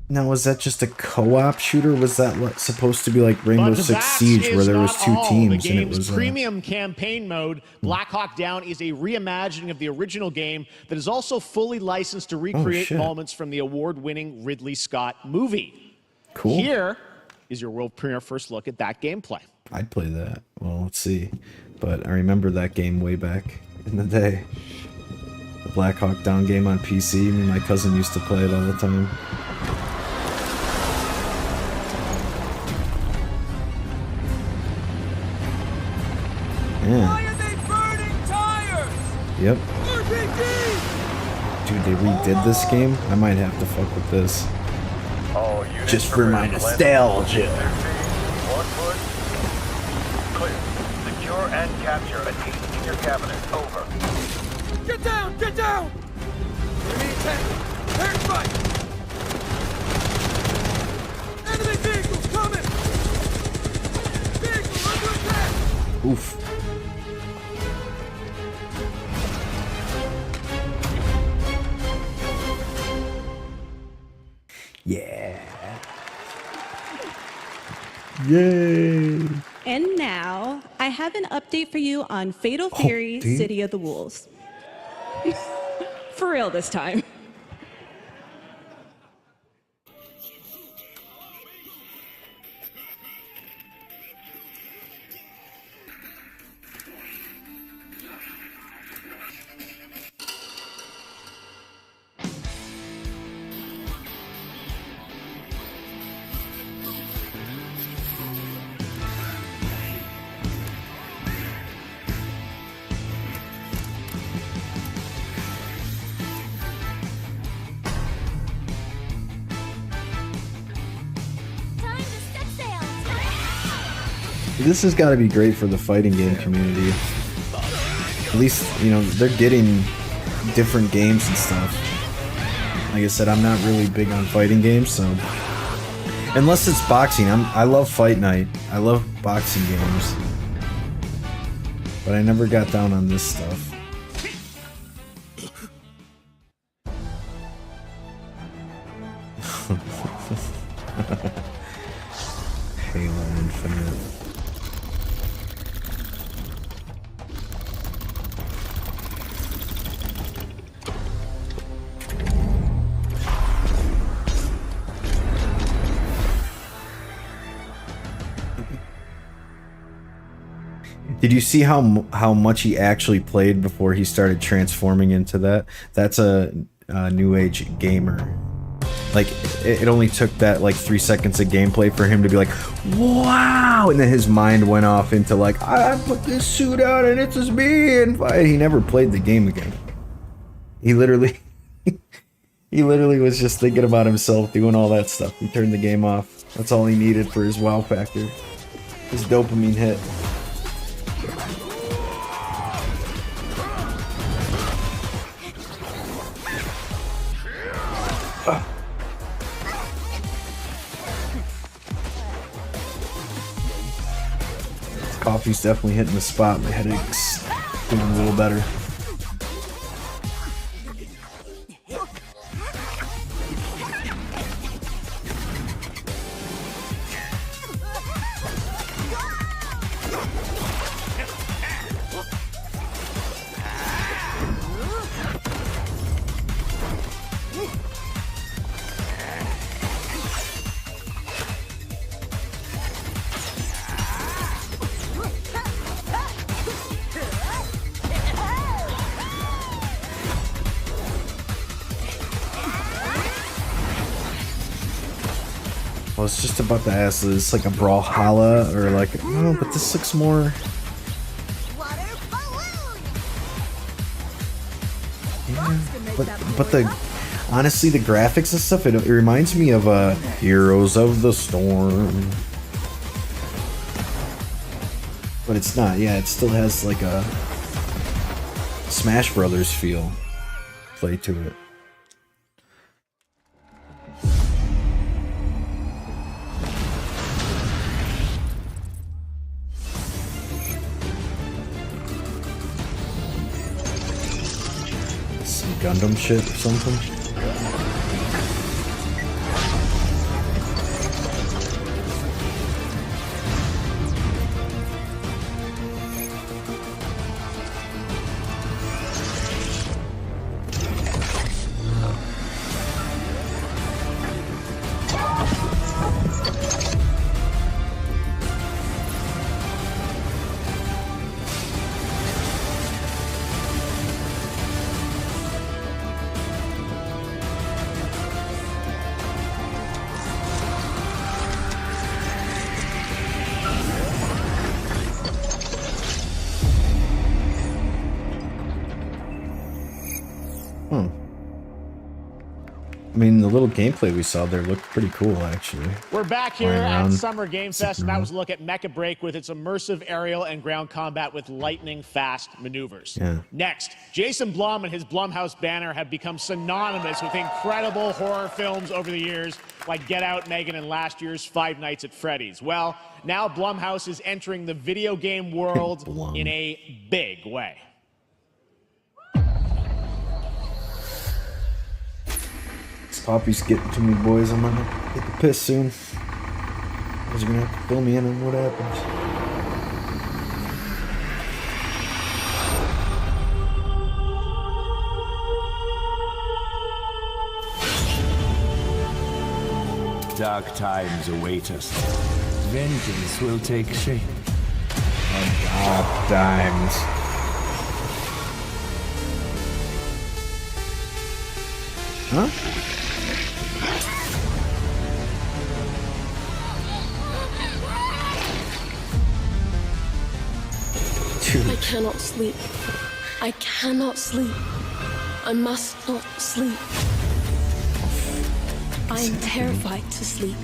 Speaker 1: Now, was that just a co-op shooter? Was that supposed to be like Rainbow
Speaker 4: But
Speaker 1: Six
Speaker 4: that
Speaker 1: Siege, where
Speaker 4: is
Speaker 1: there was
Speaker 4: not
Speaker 1: two
Speaker 4: all.
Speaker 1: teams
Speaker 4: The
Speaker 1: and it
Speaker 4: game's
Speaker 1: was
Speaker 4: premium campaign mode, Black Hawk Down, is a reimagining of the original game that is also fully licensed to recreate
Speaker 1: shit.
Speaker 4: moments from the award-winning Ridley Scott movie.
Speaker 1: Cool.
Speaker 4: Here is your world premiere first look at that gameplay.
Speaker 1: I'd play that. Well, let's see. But I remember that game way back in the day. The Black Hawk Down game on PC. Me and my cousin used to play it all the time. Yeah.
Speaker 15: Why are they burning tires?
Speaker 1: Yep.
Speaker 15: RPG!
Speaker 1: Dude, they redid this game? I might have to fuck with this.
Speaker 15: All units
Speaker 1: Just for my nostalgia.
Speaker 15: One foot. Clear. Secure and capture a team in your cabinet. Over. Get down! Get down! Enemy attack! Turn right! Enemy vehicles coming! Vehicle under attack!
Speaker 1: Oof. Yeah. Yay.
Speaker 8: And now, I have an update for you on Fatal Fury,
Speaker 1: dude.
Speaker 8: City of the Wolves. For real this time.
Speaker 1: This has got to be great for the fighting game community. At least, you know, they're getting different games and stuff. Like I said, I'm not really big on fighting games, so unless it's boxing, I love Fight Night. I love boxing games, but I never got down on this stuff. Halo Infinite. Did you see how much he actually played before he started transforming into that? That's a new age gamer. Like it only took that like 3 seconds of gameplay for him to be like, wow, and then his mind went off into like, I put this suit on and it's just me, and he never played the game again. He literally he literally was just thinking about himself doing all that stuff. He turned the game off. That's all he needed for his wow factor. His dopamine hit. Coffee's definitely hitting the spot. My headache's doing a little better. was just about to ask this, like a Brawlhalla or like, oh, but this looks more. Yeah, but the honestly, the graphics and stuff, it reminds me of Heroes of the Storm. But it's not. Yeah, it still has like a Smash Brothers feel play to it. Some Gundam shit or something. I mean, the little gameplay we saw there looked pretty cool, actually.
Speaker 4: We're back here
Speaker 1: Flying
Speaker 4: at
Speaker 1: around,
Speaker 4: Summer Game Fest, and that
Speaker 1: around.
Speaker 4: was a look at Mecha Break with its immersive aerial and ground combat with lightning-fast maneuvers.
Speaker 1: Yeah.
Speaker 4: Next, Jason Blum and his Blumhouse banner have become synonymous with incredible horror films over the years, like Get Out, Megan, and last year's Five Nights at Freddy's. Well, now Blumhouse is entering the video game world in a big way.
Speaker 1: Poppy's getting to me, boys. I'm gonna hit the piss soon. Because you're gonna have to fill me in on what happens.
Speaker 2: Dark times await us. Vengeance will take shape.
Speaker 1: Dark times. Huh?
Speaker 22: I cannot sleep. I cannot sleep. I must not sleep. I am terrified to sleep.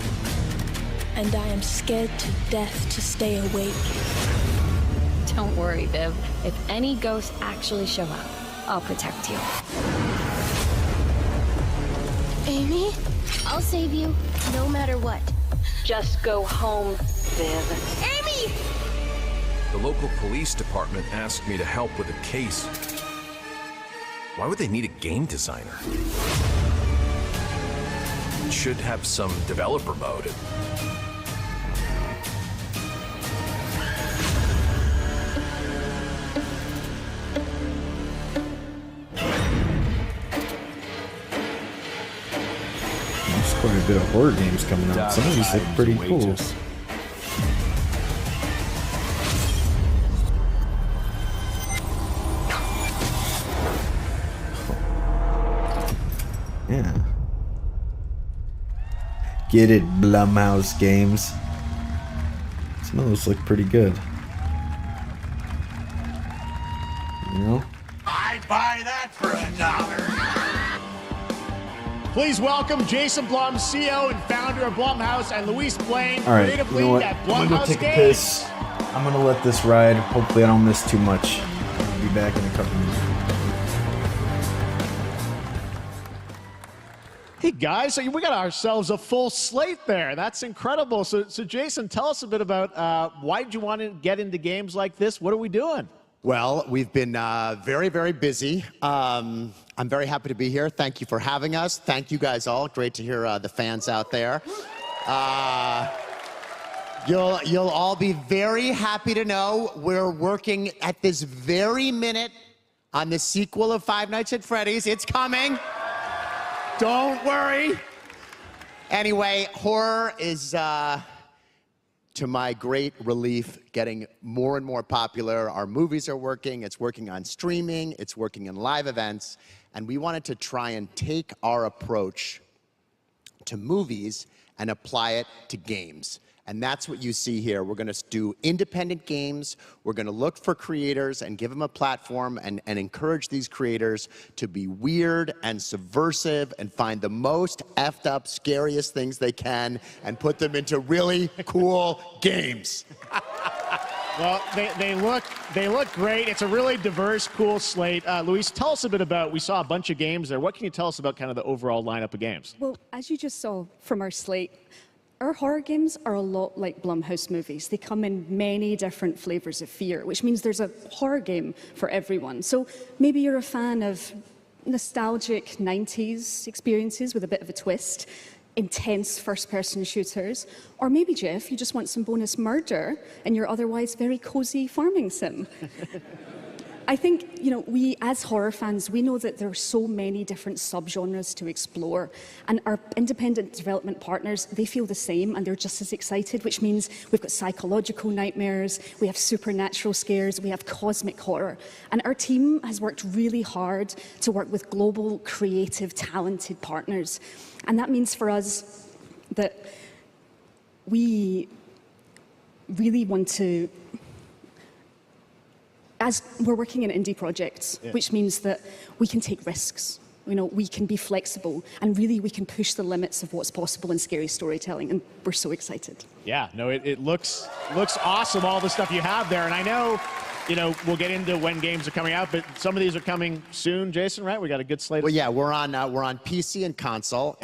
Speaker 22: And I am scared to death to stay awake.
Speaker 7: Don't worry, Viv. If any ghosts actually show up, I'll protect you.
Speaker 22: Amy?
Speaker 23: I'll save you, no matter what.
Speaker 22: Just go home, Viv.
Speaker 23: Amy!
Speaker 24: The local police department asked me to help with a case. Why would they need a game designer? It should have some developer mode.
Speaker 1: There's quite a bit of horror games coming out. Some of these look pretty cool. Yeah. Get it, Blumhouse Games. Some of those look pretty good. You know?
Speaker 15: I'd buy that for $1.
Speaker 4: Please welcome Jason Blum, CEO and founder of Blumhouse, and Luis Blaine,
Speaker 1: All right,
Speaker 4: creative
Speaker 1: you know
Speaker 4: lead
Speaker 1: what?
Speaker 4: at
Speaker 1: I'm gonna go
Speaker 4: Blumhouse
Speaker 1: take a
Speaker 4: Games.
Speaker 1: piss. I'm gonna let this ride. Hopefully I don't miss too much. I'll be back in a couple minutes.
Speaker 4: Hey guys, so we got ourselves a full slate there. That's incredible. So Jason, tell us a bit about why did you want to get into games like this? What are we doing?
Speaker 25: Well, we've been very, very busy. I'm very happy to be here. Thank you for having us. Thank you guys all. Great to hear the fans out there. You'll all be very happy to know we're working at this very minute on the sequel of Five Nights at Freddy's. It's coming. Don't worry. Anyway, horror is, to my great relief, getting more and more popular. Our movies are working. It's working on streaming. It's working in live events. And we wanted to try and take our approach to movies and apply it to games. And that's what you see here. We're going to do independent games. We're going to look for creators and give them a platform and encourage these creators to be weird and subversive and find the most effed up, scariest things they can and put them into really cool games.
Speaker 4: Well, they look great. It's a really diverse, cool slate. Luis, tell us a bit about, we saw a bunch of games there. What can you tell us about kind of the overall lineup of games?
Speaker 6: Well, as you just saw from our slate, our horror games are a lot like Blumhouse movies. They come in many different flavors of fear, which means there's a horror game for everyone. So maybe you're a fan of nostalgic 90s experiences with a bit of a twist, intense first-person shooters, or maybe, Jeff, you just want some bonus murder in your otherwise very cozy farming sim. I think, we as horror fans, we know that there are so many different subgenres to explore, and our independent development partners, they feel the same, and they're just as excited, which means we've got psychological nightmares, we have supernatural scares, we have cosmic horror. And our team has worked really hard to work with global, creative, talented partners. And that means for us that we really want to, as we're working in indie projects, which means that we can take risks, we can be flexible, and really we can push the limits of what's possible in scary storytelling, and we're so excited.
Speaker 4: Yeah, no, it looks awesome, all the stuff you have there, and I know, we'll get into when games are coming out, but some of these are coming soon, Jason, right? We got a good slate.
Speaker 25: Well, yeah, we're on PC and console,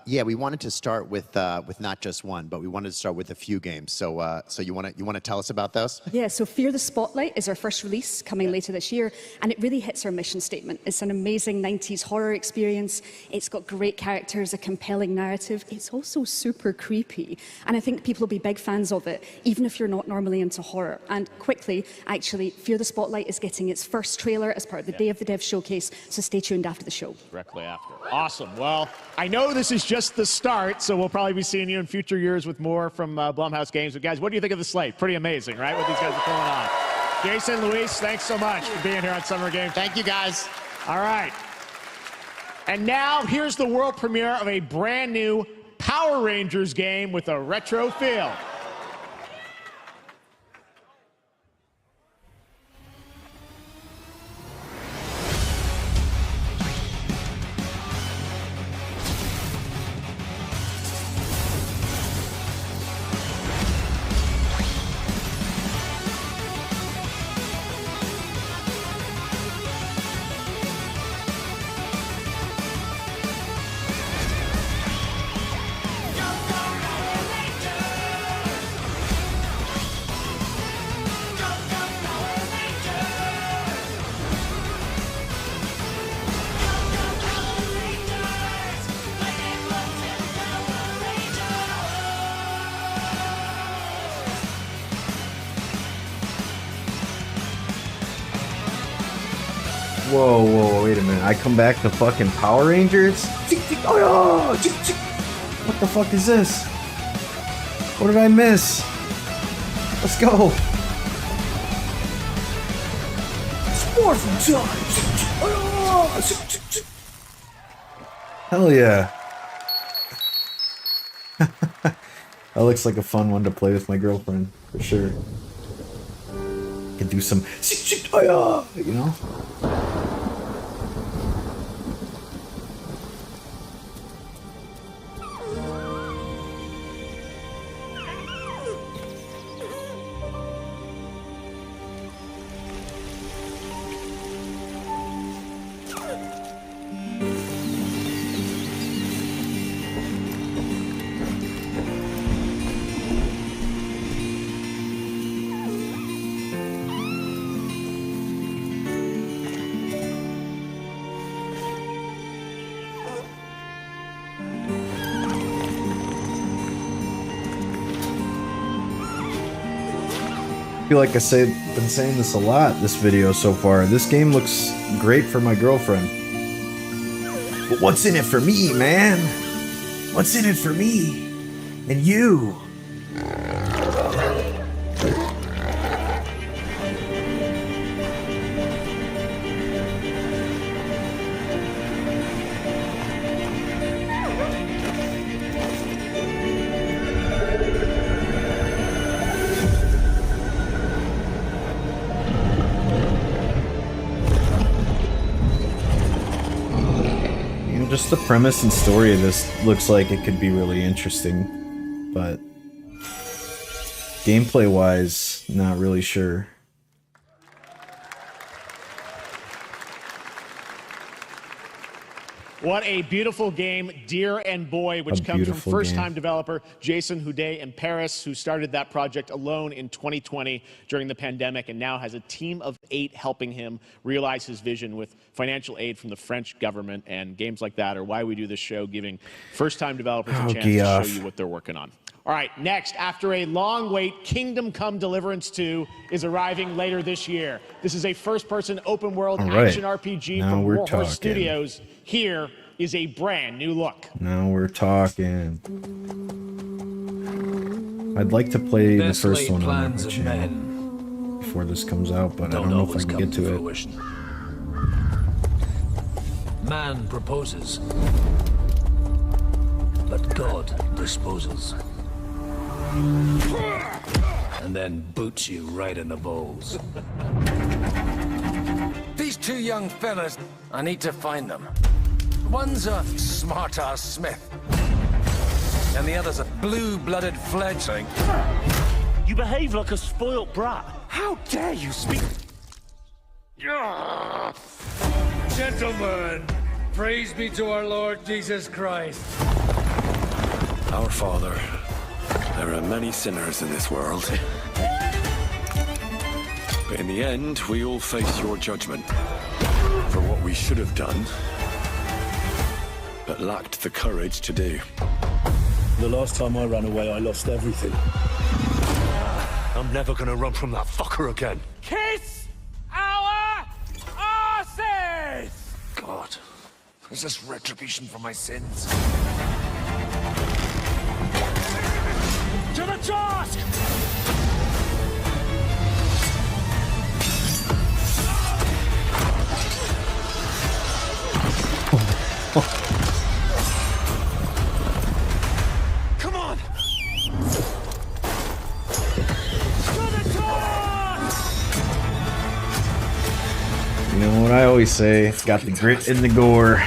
Speaker 25: yeah, we wanted to start with not just one, but we wanted to start with a few games. So, so you want to tell us about those?
Speaker 6: Yeah. So, Fear the Spotlight is our first release coming later this year, and it really hits our mission statement. It's an amazing 90s horror experience. It's got great characters, a compelling narrative. It's also super creepy, and I think people will be big fans of it, even if you're not normally into horror. And quickly, actually, Fear the Spotlight is getting its first trailer as part of the Day of the Dev showcase. So, stay tuned after the show.
Speaker 4: Directly after. Awesome. Well, I know this is just the start, so we'll probably be seeing you in future years with more from Blumhouse Games. But guys, what do you think of the slate? Pretty amazing, right? What these guys are pulling on. Jason, Luis, thanks so much for being here on Summer Games.
Speaker 25: Thank you, guys.
Speaker 4: All right. And now, here's the world premiere of a brand new Power Rangers game with a retro feel.
Speaker 1: Whoa, wait a minute. I come back to fucking Power Rangers? What the fuck is this? What did I miss? Let's go. Morphin' time! Hell yeah. That looks like a fun one to play with my girlfriend, for sure. Can do some, you know? I feel like been saying this a lot this video so far. This game looks great for my girlfriend. But what's in it for me, man? What's in it for me? And you? Just the premise and story of this looks like it could be really interesting, but gameplay-wise, not really sure.
Speaker 4: What a beautiful game, Dear and Boy, which comes from first-time developer Jason Houdet in Paris, who started that project alone in 2020 during the pandemic and now has a team of 8 helping him realize his vision with financial aid from the French government. And games like that are why we do this show, giving first-time developers a chance to show you what they're working on. All right, next, after a long wait, Kingdom Come Deliverance 2 is arriving later this year. This is a first-person open-world action RPG from Warhorse Studios. Here is a brand new look.
Speaker 1: Now we're talking. I'd like to play the first one on my channel before this comes out, but I don't know if I can get to it.
Speaker 9: Man proposes, but God disposes. And then boots you right in the balls. These 2 young fellas, I need to find them. One's a smart-ass Smith, and the other's a blue-blooded fledgling.
Speaker 21: You behave like a spoilt brat.
Speaker 9: How dare you speak?
Speaker 21: Gentlemen, praise be to our Lord Jesus Christ.
Speaker 10: Our Father, there are many sinners in this world. But in the end, we all face your judgment for what we should have done, but lacked the courage to do.
Speaker 9: The last time I ran away, I lost everything.
Speaker 10: I'm never gonna run from that fucker again.
Speaker 21: Kiss our asses!
Speaker 9: God, is this retribution for my sins?
Speaker 21: To the task! Come on!
Speaker 1: You know what I always say, it's got the grit and the gore.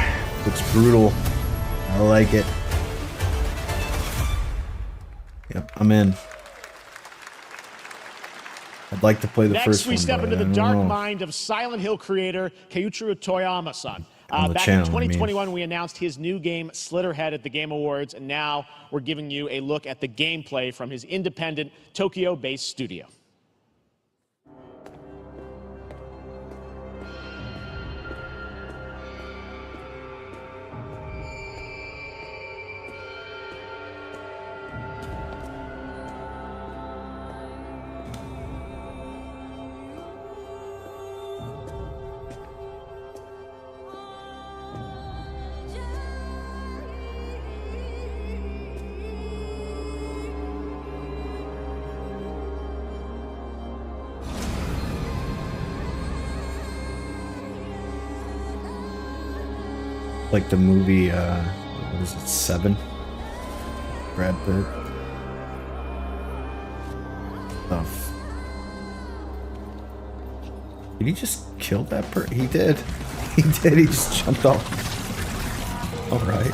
Speaker 1: Looks brutal. I like it. Yep, I'm in. I'd like to play the first one.
Speaker 4: Next, we step into the dark mind of Silent Hill creator Keiichiro Toyama-san. Back in 2021, we announced his new game, Slitterhead, at the Game Awards, and now we're giving you a look at the gameplay from his independent, Tokyo-based studio.
Speaker 1: Like the movie, what is it, 7? Brad Pitt. Oh. Did he just kill that person? He did. He did. He just jumped off. All right.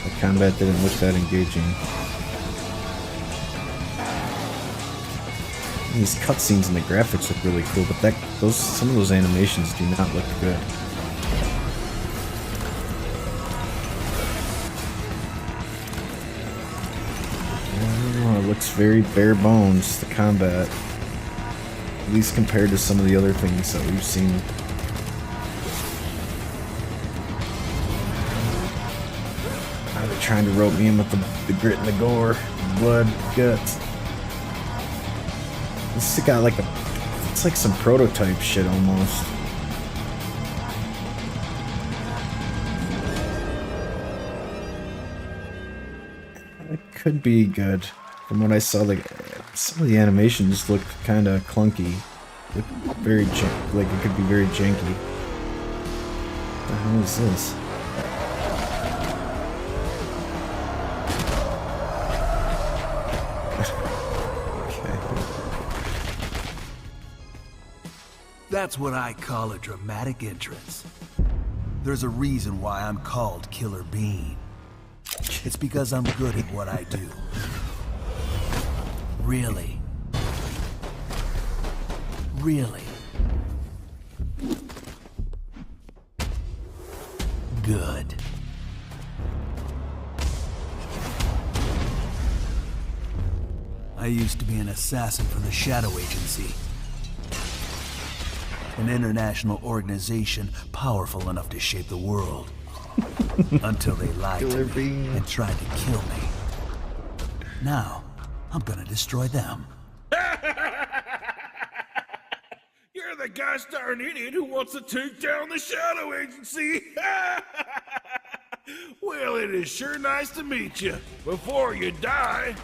Speaker 1: The combat didn't look that engaging. These cutscenes and the graphics look really cool, but some of those animations do not look good. I don't know, it looks very bare bones, the combat. At least compared to some of the other things that we've seen. They're trying to rope me in with the grit and the gore, the blood, guts. This has got like it's like some prototype shit almost. could be good. From what I saw, like some of the animations look kind of clunky. Look very like it could be very janky. What the hell is this?
Speaker 12: That's what I call a dramatic entrance. There's a reason why I'm called Killer Bean. It's because I'm good at what I do. Really. Really. Good. I used to be an assassin for the Shadow Agency. An international organization powerful enough to shape the world. Until they lied to me and tried to kill me. Now, I'm gonna destroy them.
Speaker 15: You're the gosh darn idiot who wants to take down the Shadow Agency! Well, it is sure nice to meet you. Before you die...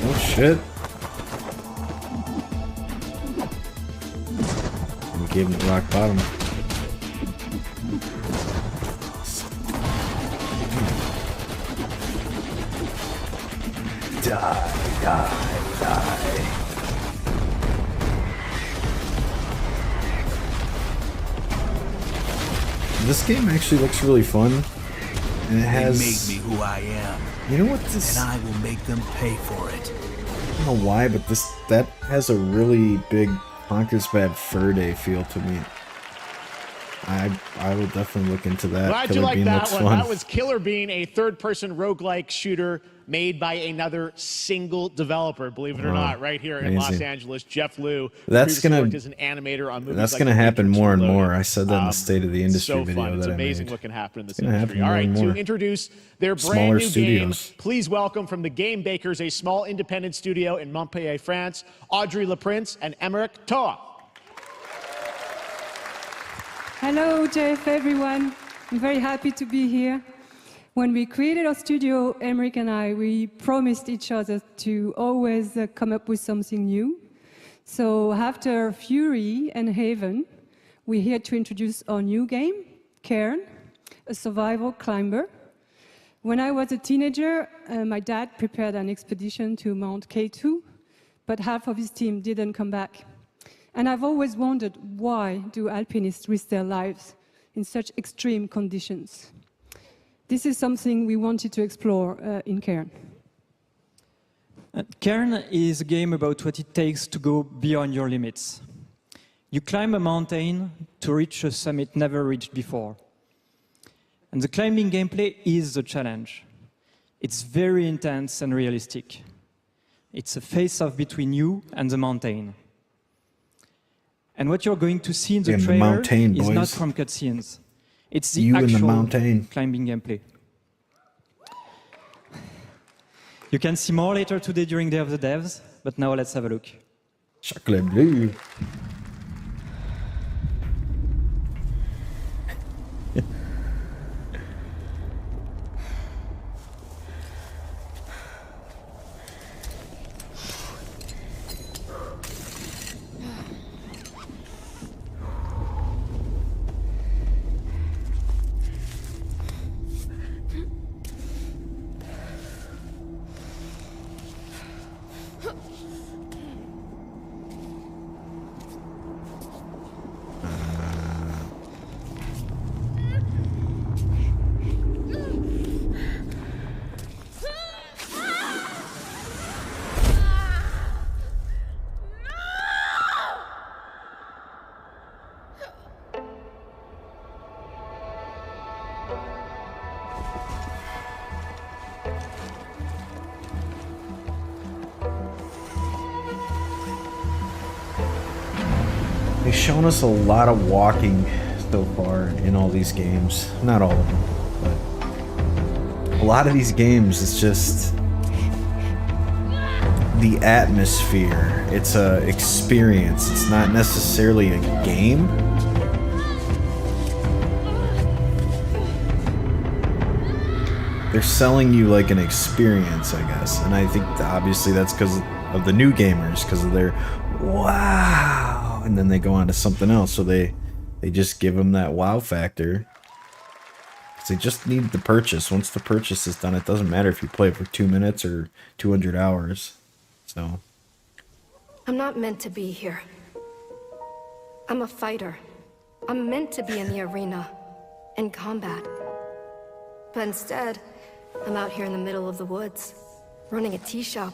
Speaker 1: Oh shit. We gave him the rock bottom. Die, die, die. This game actually looks really fun. And it has...
Speaker 12: They made me who I am.
Speaker 1: You know what this...
Speaker 12: And I will make them pay for it.
Speaker 1: I don't know why, but that has a really big Conker's Bad Fur Day feel to me. I will definitely look into that.
Speaker 4: Glad
Speaker 1: Killer
Speaker 4: you like
Speaker 1: Bean
Speaker 4: that
Speaker 1: looks
Speaker 4: one.
Speaker 1: fun.
Speaker 4: That was Killer Bean, a third-person roguelike shooter made by another single developer, believe it or not, right here in Los
Speaker 1: amazing.
Speaker 4: Angeles. Jeff Liu,
Speaker 1: That's
Speaker 4: previously
Speaker 1: gonna
Speaker 4: worked as an animator on movies
Speaker 1: That's
Speaker 4: like
Speaker 1: gonna
Speaker 4: The
Speaker 1: happen
Speaker 4: Matrix
Speaker 1: more and
Speaker 4: Reloaded.
Speaker 1: more. I said that in the State of the Industry
Speaker 4: so
Speaker 1: video
Speaker 4: fun. It's
Speaker 1: that I
Speaker 4: amazing
Speaker 1: made.
Speaker 4: what can happen in this
Speaker 1: It's gonna
Speaker 4: industry.
Speaker 1: happen
Speaker 4: All
Speaker 1: more
Speaker 4: right,
Speaker 1: and
Speaker 4: to
Speaker 1: more.
Speaker 4: introduce their
Speaker 1: Smaller
Speaker 4: brand new
Speaker 1: studios.
Speaker 4: game, please welcome from the Game Bakers, a small independent studio in Montpellier, France, Audrey Laprince and Emmerich Toa.
Speaker 13: Hello, Jeff, everyone. I'm very happy to be here. When we created our studio, Emmerich and I, we promised each other to always come up with something new. So after Fury and Haven, we're here to introduce our new game, Cairn, a survival climber. When I was a teenager, my dad prepared an expedition to Mount K2, but half of his team didn't come back. And I've always wondered, why do alpinists risk their lives in such extreme conditions? This is something we wanted to explore in Cairn.
Speaker 14: Cairn is a game about what it takes to go beyond your limits. You climb a mountain to reach a summit never reached before. And the climbing gameplay is the challenge. It's very intense and realistic. It's a face-off between you and the mountain. And what you're going to see in the trailer is not from cutscenes. It's the actual climbing gameplay. You can see more later today during Day of the Devs, but now let's have a look.
Speaker 1: Chocolate blue. They've shown us a lot of walking so far in all these games. Not all of them, but a lot of these games, it's just the atmosphere. It's a experience. It's not necessarily a game. they're selling you like an experience, I guess. And I think obviously that's because of the new gamers, because of their wow, and then they go on to something else. So they just give them that wow factor. They just need the purchase. Once the purchase is done, it doesn't matter if you play it for 2 minutes or 200 hours. So
Speaker 22: I'm not meant to be here. I'm a fighter. I'm meant to be in the arena, in combat. But instead, I'm out here in the middle of the woods, running a tea shop.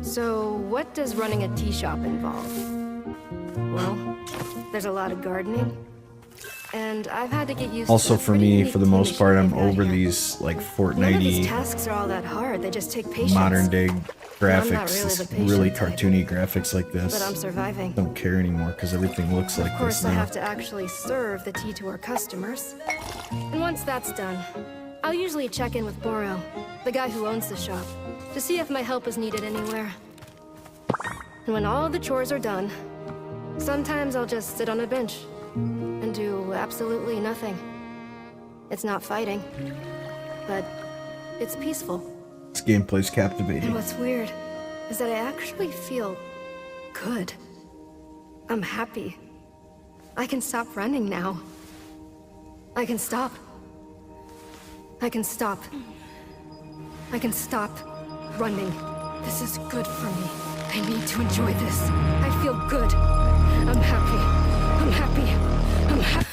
Speaker 22: So what does running a tea shop involve? Well, there's a lot of gardening. And I've had to get used
Speaker 1: also
Speaker 22: to
Speaker 1: for me, for the most part, I'm over these like
Speaker 22: None of these
Speaker 1: Fortnite-y
Speaker 22: tasks are all that hard. They just take patience.
Speaker 1: modern day
Speaker 22: I'm not
Speaker 1: graphics,
Speaker 22: really the
Speaker 1: this really
Speaker 22: patient type.
Speaker 1: cartoony graphics like this.
Speaker 22: But I'm surviving.
Speaker 1: Don't care anymore because everything looks like
Speaker 22: Of course,
Speaker 1: this
Speaker 22: I
Speaker 1: now.
Speaker 22: have to actually serve the tea to our customers. And once that's done, I'll usually check in with Boro, the guy who owns the shop, to see if my help is needed anywhere. And when all the chores are done, sometimes I'll just sit on a bench and do absolutely nothing. It's not fighting, but it's peaceful.
Speaker 1: This gameplay's
Speaker 22: And
Speaker 1: captivating.
Speaker 22: what's weird is that I actually feel good. I'm happy. I can stop running now. I can stop. I can stop. I can stop running. This is good for me. I need to enjoy this. I feel good. I'm happy. I'm happy. I'm happy.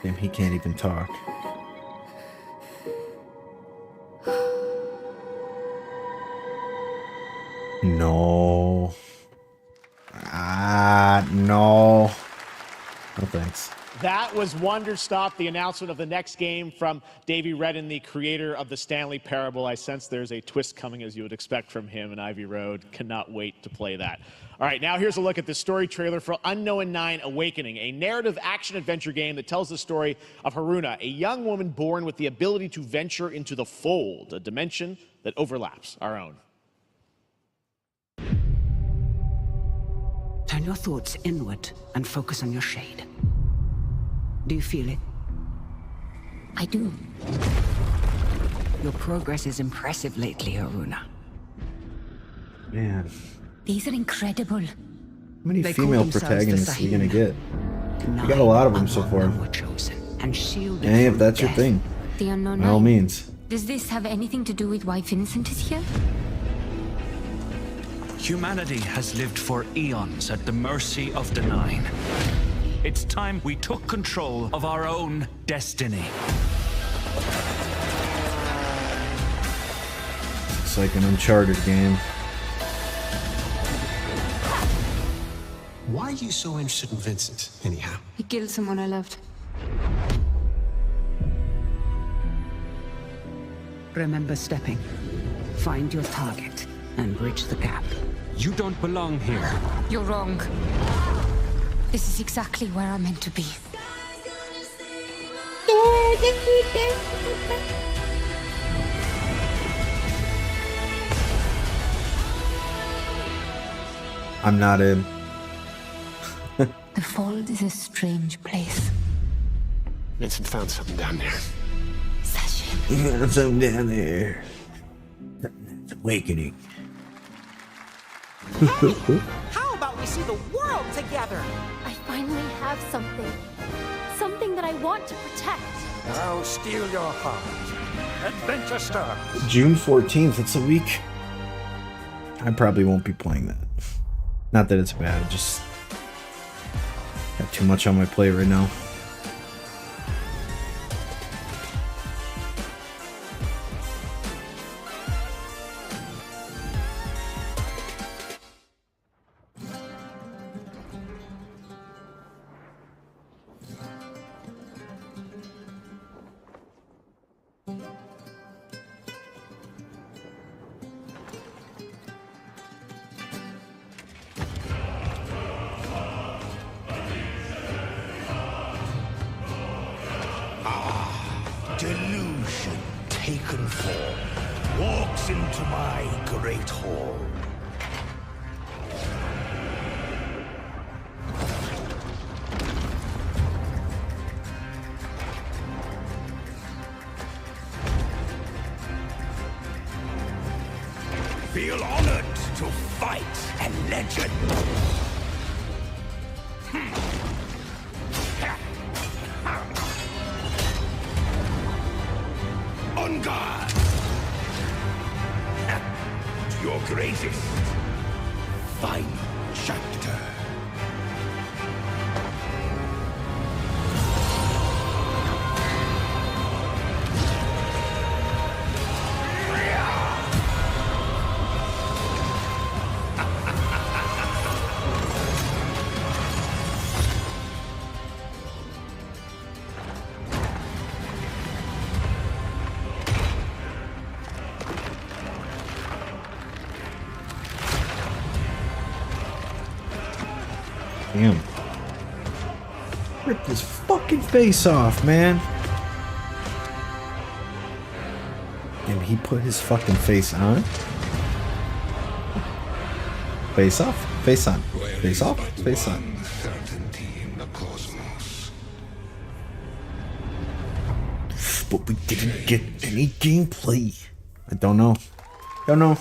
Speaker 1: Damn, he can't even talk. No. No. No thanks.
Speaker 4: That was Wonderstop, the announcement of the next game from Davey Redden, the creator of the Stanley Parable. I sense there's a twist coming, as you would expect from him in Ivy Road. Cannot wait to play that. All right, now here's a look at the story trailer for Unknown 9 Awakening, a narrative action-adventure game that tells the story of Haruna, a young woman born with the ability to venture into the Fold, a dimension that overlaps our own.
Speaker 16: Turn your thoughts inward and focus on your shade. Do you feel it?
Speaker 17: I do.
Speaker 16: Your progress is impressive lately, Haruna.
Speaker 1: Man,
Speaker 17: These are incredible.
Speaker 1: how many
Speaker 16: They call
Speaker 1: female
Speaker 16: themselves the
Speaker 1: protagonists are you gonna
Speaker 16: Sahina.
Speaker 1: get? You got a lot of them so far.
Speaker 16: And shielded
Speaker 1: Hey, if
Speaker 16: from
Speaker 1: that's your
Speaker 16: death.
Speaker 1: thing,
Speaker 17: The Unknown
Speaker 1: by all
Speaker 17: 9.
Speaker 1: means.
Speaker 17: Does this have anything to do with why Vincent is here?
Speaker 18: Humanity has lived for eons at the mercy of the Nine. It's time we took control of our own destiny.
Speaker 1: It's like an Uncharted game.
Speaker 19: Why are you so interested in Vincent, anyhow?
Speaker 17: He killed someone I loved.
Speaker 16: Remember stepping. Find your target and bridge the gap.
Speaker 18: You don't belong here.
Speaker 17: You're wrong. This is exactly where I'm meant to be.
Speaker 1: I'm not in.
Speaker 17: The Fold is a strange place.
Speaker 19: Vincent found something down there.
Speaker 1: There's something down there. It's awakening.
Speaker 21: How about we see the world together?
Speaker 23: I finally have something. Something that I want to protect.
Speaker 9: I'll steal your heart. Adventure Star.
Speaker 1: June 14th, it's a week. I probably won't be playing that. Not that it's bad, just got too much on my plate right now.
Speaker 21: Delusion taken form walks into my great hall.
Speaker 2: feel honored to fight a legend. On guard! To your greatest final chapter.
Speaker 1: Damn. Ripped his fucking face off, man. And he put his fucking face on. Face off, face on. Face off, face on. But we didn't get any gameplay. I don't know. Don't know.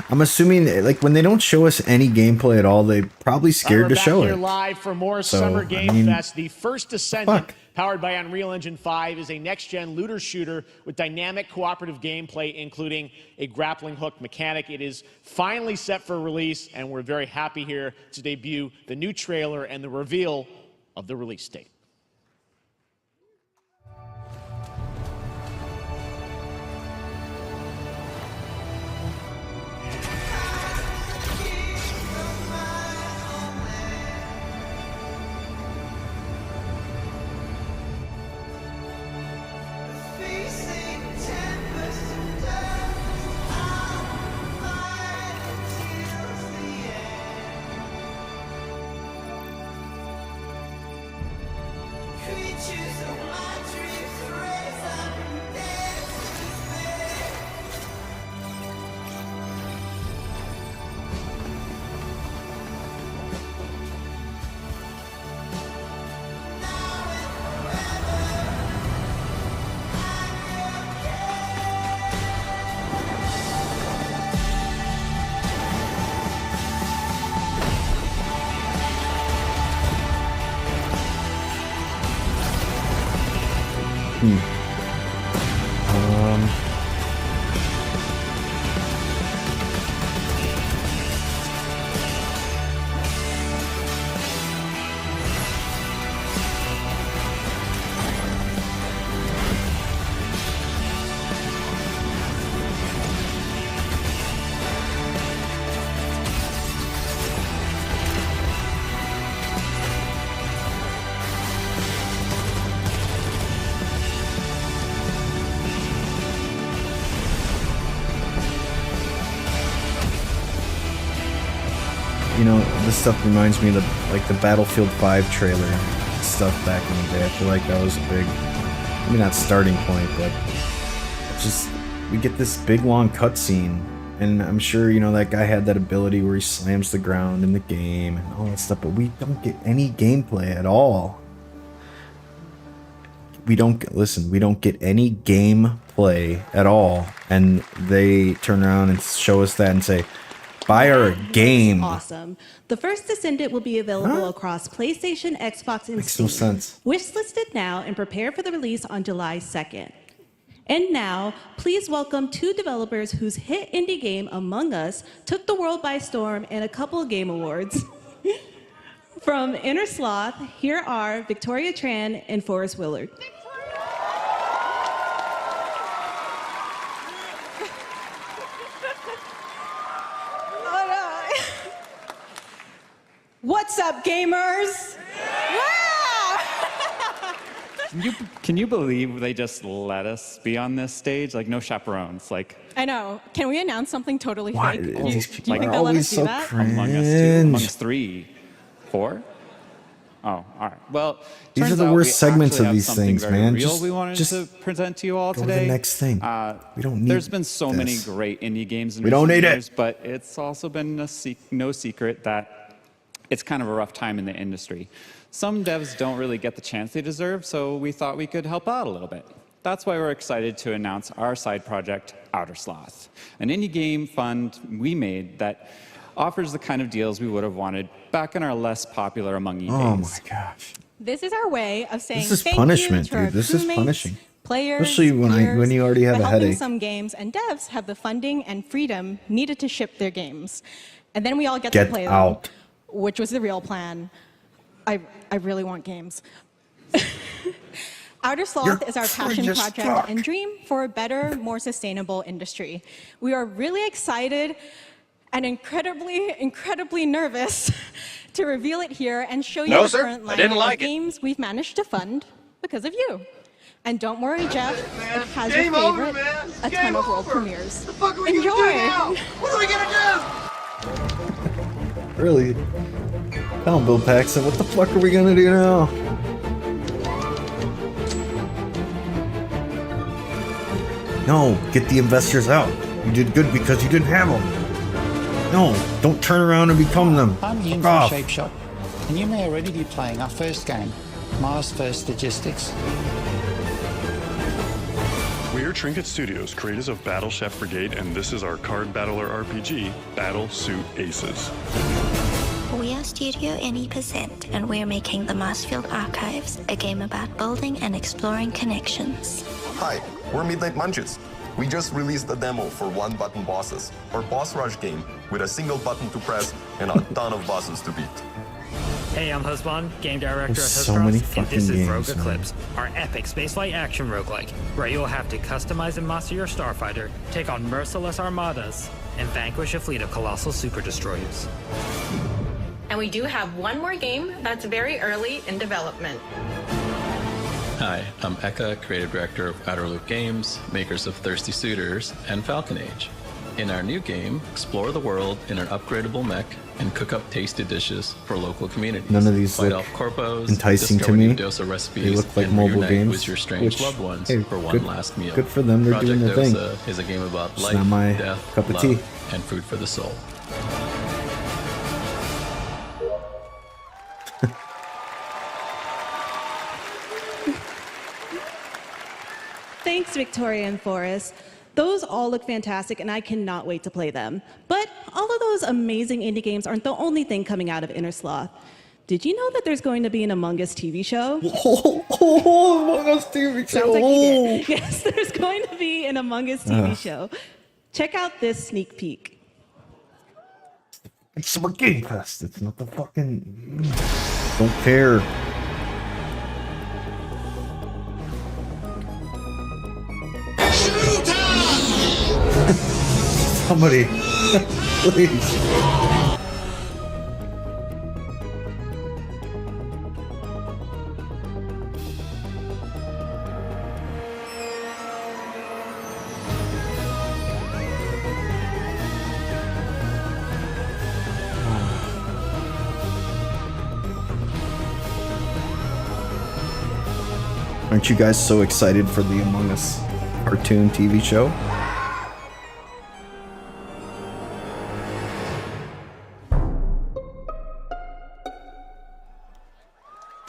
Speaker 1: I'm assuming, like, when they don't show us any gameplay at all, they probably scared to show
Speaker 4: We're back
Speaker 1: it.
Speaker 4: here live for more
Speaker 1: So,
Speaker 4: Summer Game
Speaker 1: I mean,
Speaker 4: Fest. The first Descendant, powered by Unreal Engine 5, is a next-gen looter shooter with dynamic cooperative gameplay, including a grappling hook mechanic. It is finally set for release, and we're very happy here to debut the new trailer and the reveal of the release date.
Speaker 1: You know, this stuff reminds me of the Battlefield 5 trailer stuff back in the day. I feel like that was a big, maybe not starting point, but just, we get this big long cutscene, and I'm sure, you know, that guy had that ability where he slams the ground in the game and all that stuff, but we don't get any gameplay at all. We don't get any gameplay at all, and they turn around and show us that and say, buy our game.
Speaker 3: Awesome. The first Descendant will be available across PlayStation, Xbox, and
Speaker 1: Makes
Speaker 3: Steam.
Speaker 1: no sense.
Speaker 3: Wishlisted now and prepare for the release on July 2nd. And now, please welcome two developers whose hit indie game, Among Us, took the world by storm and a couple of game awards. From Inner Sloth, here are Victoria Tran and Forrest Willard.
Speaker 5: What's up, gamers?
Speaker 8: Can you believe they just let us be on this stage? Like, no chaperones. Like,
Speaker 5: I know. Can we announce something totally
Speaker 1: Why?
Speaker 5: fake?
Speaker 1: These
Speaker 5: Do
Speaker 1: people
Speaker 5: you think
Speaker 1: are
Speaker 5: they'll let
Speaker 1: always
Speaker 5: us do
Speaker 1: so
Speaker 5: that?
Speaker 8: Among Us 2, Among Us 3, 4? Oh, all right. Well,
Speaker 1: These are
Speaker 8: turns
Speaker 1: the
Speaker 8: out
Speaker 1: worst
Speaker 8: we
Speaker 1: segments
Speaker 8: actually
Speaker 1: of
Speaker 8: have
Speaker 1: these
Speaker 8: something
Speaker 1: things,
Speaker 8: very
Speaker 1: man.
Speaker 8: Real we wanted to present to you all
Speaker 1: go to
Speaker 8: today.
Speaker 1: the next thing. We don't need
Speaker 8: There's been so many
Speaker 1: this.
Speaker 8: great indie games in
Speaker 1: We don't
Speaker 8: recent
Speaker 1: need it.
Speaker 8: years, but it's also been no secret that it's kind of a rough time in the industry. Some devs don't really get the chance they deserve, so we thought we could help out a little bit. That's why we're excited to announce our side project, Outer Sloth, an indie game fund we made that offers the kind of deals we would have wanted back in our less popular Among You days.
Speaker 1: Oh my gosh.
Speaker 5: This is our way of saying
Speaker 1: This is
Speaker 5: thank
Speaker 1: punishment,
Speaker 5: you to our
Speaker 1: dude. This is
Speaker 5: crewmates,
Speaker 1: punishing.
Speaker 5: players,
Speaker 1: Especially when you already have
Speaker 5: for
Speaker 1: a
Speaker 5: helping
Speaker 1: headache.
Speaker 5: some games and devs have the funding and freedom needed to ship their games. And then we all get
Speaker 1: Get
Speaker 5: to play
Speaker 1: out.
Speaker 5: them, which was the real plan. I really want games. Outer Sloth is our passion project and dream for a better, more sustainable industry. We are really excited and incredibly nervous to reveal it here and show you the current lineup of games we've managed to fund because of you. And don't worry, Jeff, it has your favorite, a ton of world premieres. Enjoy!
Speaker 15: What are we gonna do?
Speaker 1: Really? Tell him, Bill Paxton, what the fuck are we gonna do now? No, get the investors out. You did good because you didn't have them. No, don't turn around and become them.
Speaker 6: I'm Ian
Speaker 1: Fuck
Speaker 6: from
Speaker 1: off.
Speaker 6: Shape Shot, and you may already be playing our first game, Mars First Logistics.
Speaker 7: We are Trinket Studios, creators of Battle Chef Brigade, and this is our card battler RPG, Battle Suit Aces.
Speaker 11: We are Studio Any%, and we're making the Marsfield Archives, a game about building and exploring connections.
Speaker 20: Hi, we're Midnight Munches. We just released a demo for one-button bosses, our boss rush game with a single button to press and a ton of bosses to beat.
Speaker 24: Hey, I'm Husband, game director
Speaker 1: There's
Speaker 24: at
Speaker 1: so many
Speaker 24: Husband, and
Speaker 1: fucking
Speaker 24: this is
Speaker 1: games,
Speaker 24: Rogue
Speaker 1: man.
Speaker 24: Eclipse, our epic spaceflight action roguelike, where you'll have to customize and master your starfighter, take on merciless armadas, and vanquish a fleet of colossal super destroyers.
Speaker 26: And we do have one more game that's very early in development.
Speaker 27: Hi, I'm Eka, creative director of Outer Loop Games, makers of Thirsty Suitors and Falcon Age. In our new game, explore the world in an upgradable mech and cook up tasty dishes for local communities.
Speaker 1: None of these
Speaker 27: Fight
Speaker 1: look
Speaker 27: off corpos,
Speaker 1: enticing to
Speaker 27: discover
Speaker 1: me.
Speaker 27: new dosa recipes,
Speaker 1: They look like
Speaker 27: and
Speaker 1: mobile
Speaker 27: reunite
Speaker 1: games,
Speaker 27: with your strange
Speaker 1: which,
Speaker 27: loved ones
Speaker 1: hey,
Speaker 27: for one
Speaker 1: good-
Speaker 27: last meal.
Speaker 1: good for them, they're
Speaker 27: Project
Speaker 1: doing their thing.
Speaker 27: Dosa is a game about
Speaker 1: It's
Speaker 27: life,
Speaker 1: not my
Speaker 27: death,
Speaker 1: cup of
Speaker 27: love,
Speaker 1: tea.
Speaker 27: and food for the soul.
Speaker 3: Thanks, Victoria and Forrest. Those all look fantastic, and I cannot wait to play them. But all of those amazing indie games aren't the only thing coming out of Inner Sloth. Did you know that there's going to be an Among Us TV show?
Speaker 1: Among Us TV show.
Speaker 3: Sounds like you did. Yes, there's going to be an Among Us TV
Speaker 1: Ugh.
Speaker 3: show. Check out this sneak peek.
Speaker 1: It's a Game Fest. It's not the fucking. Don't care. Somebody, please. Aren't you guys so excited for the Among Us cartoon TV show?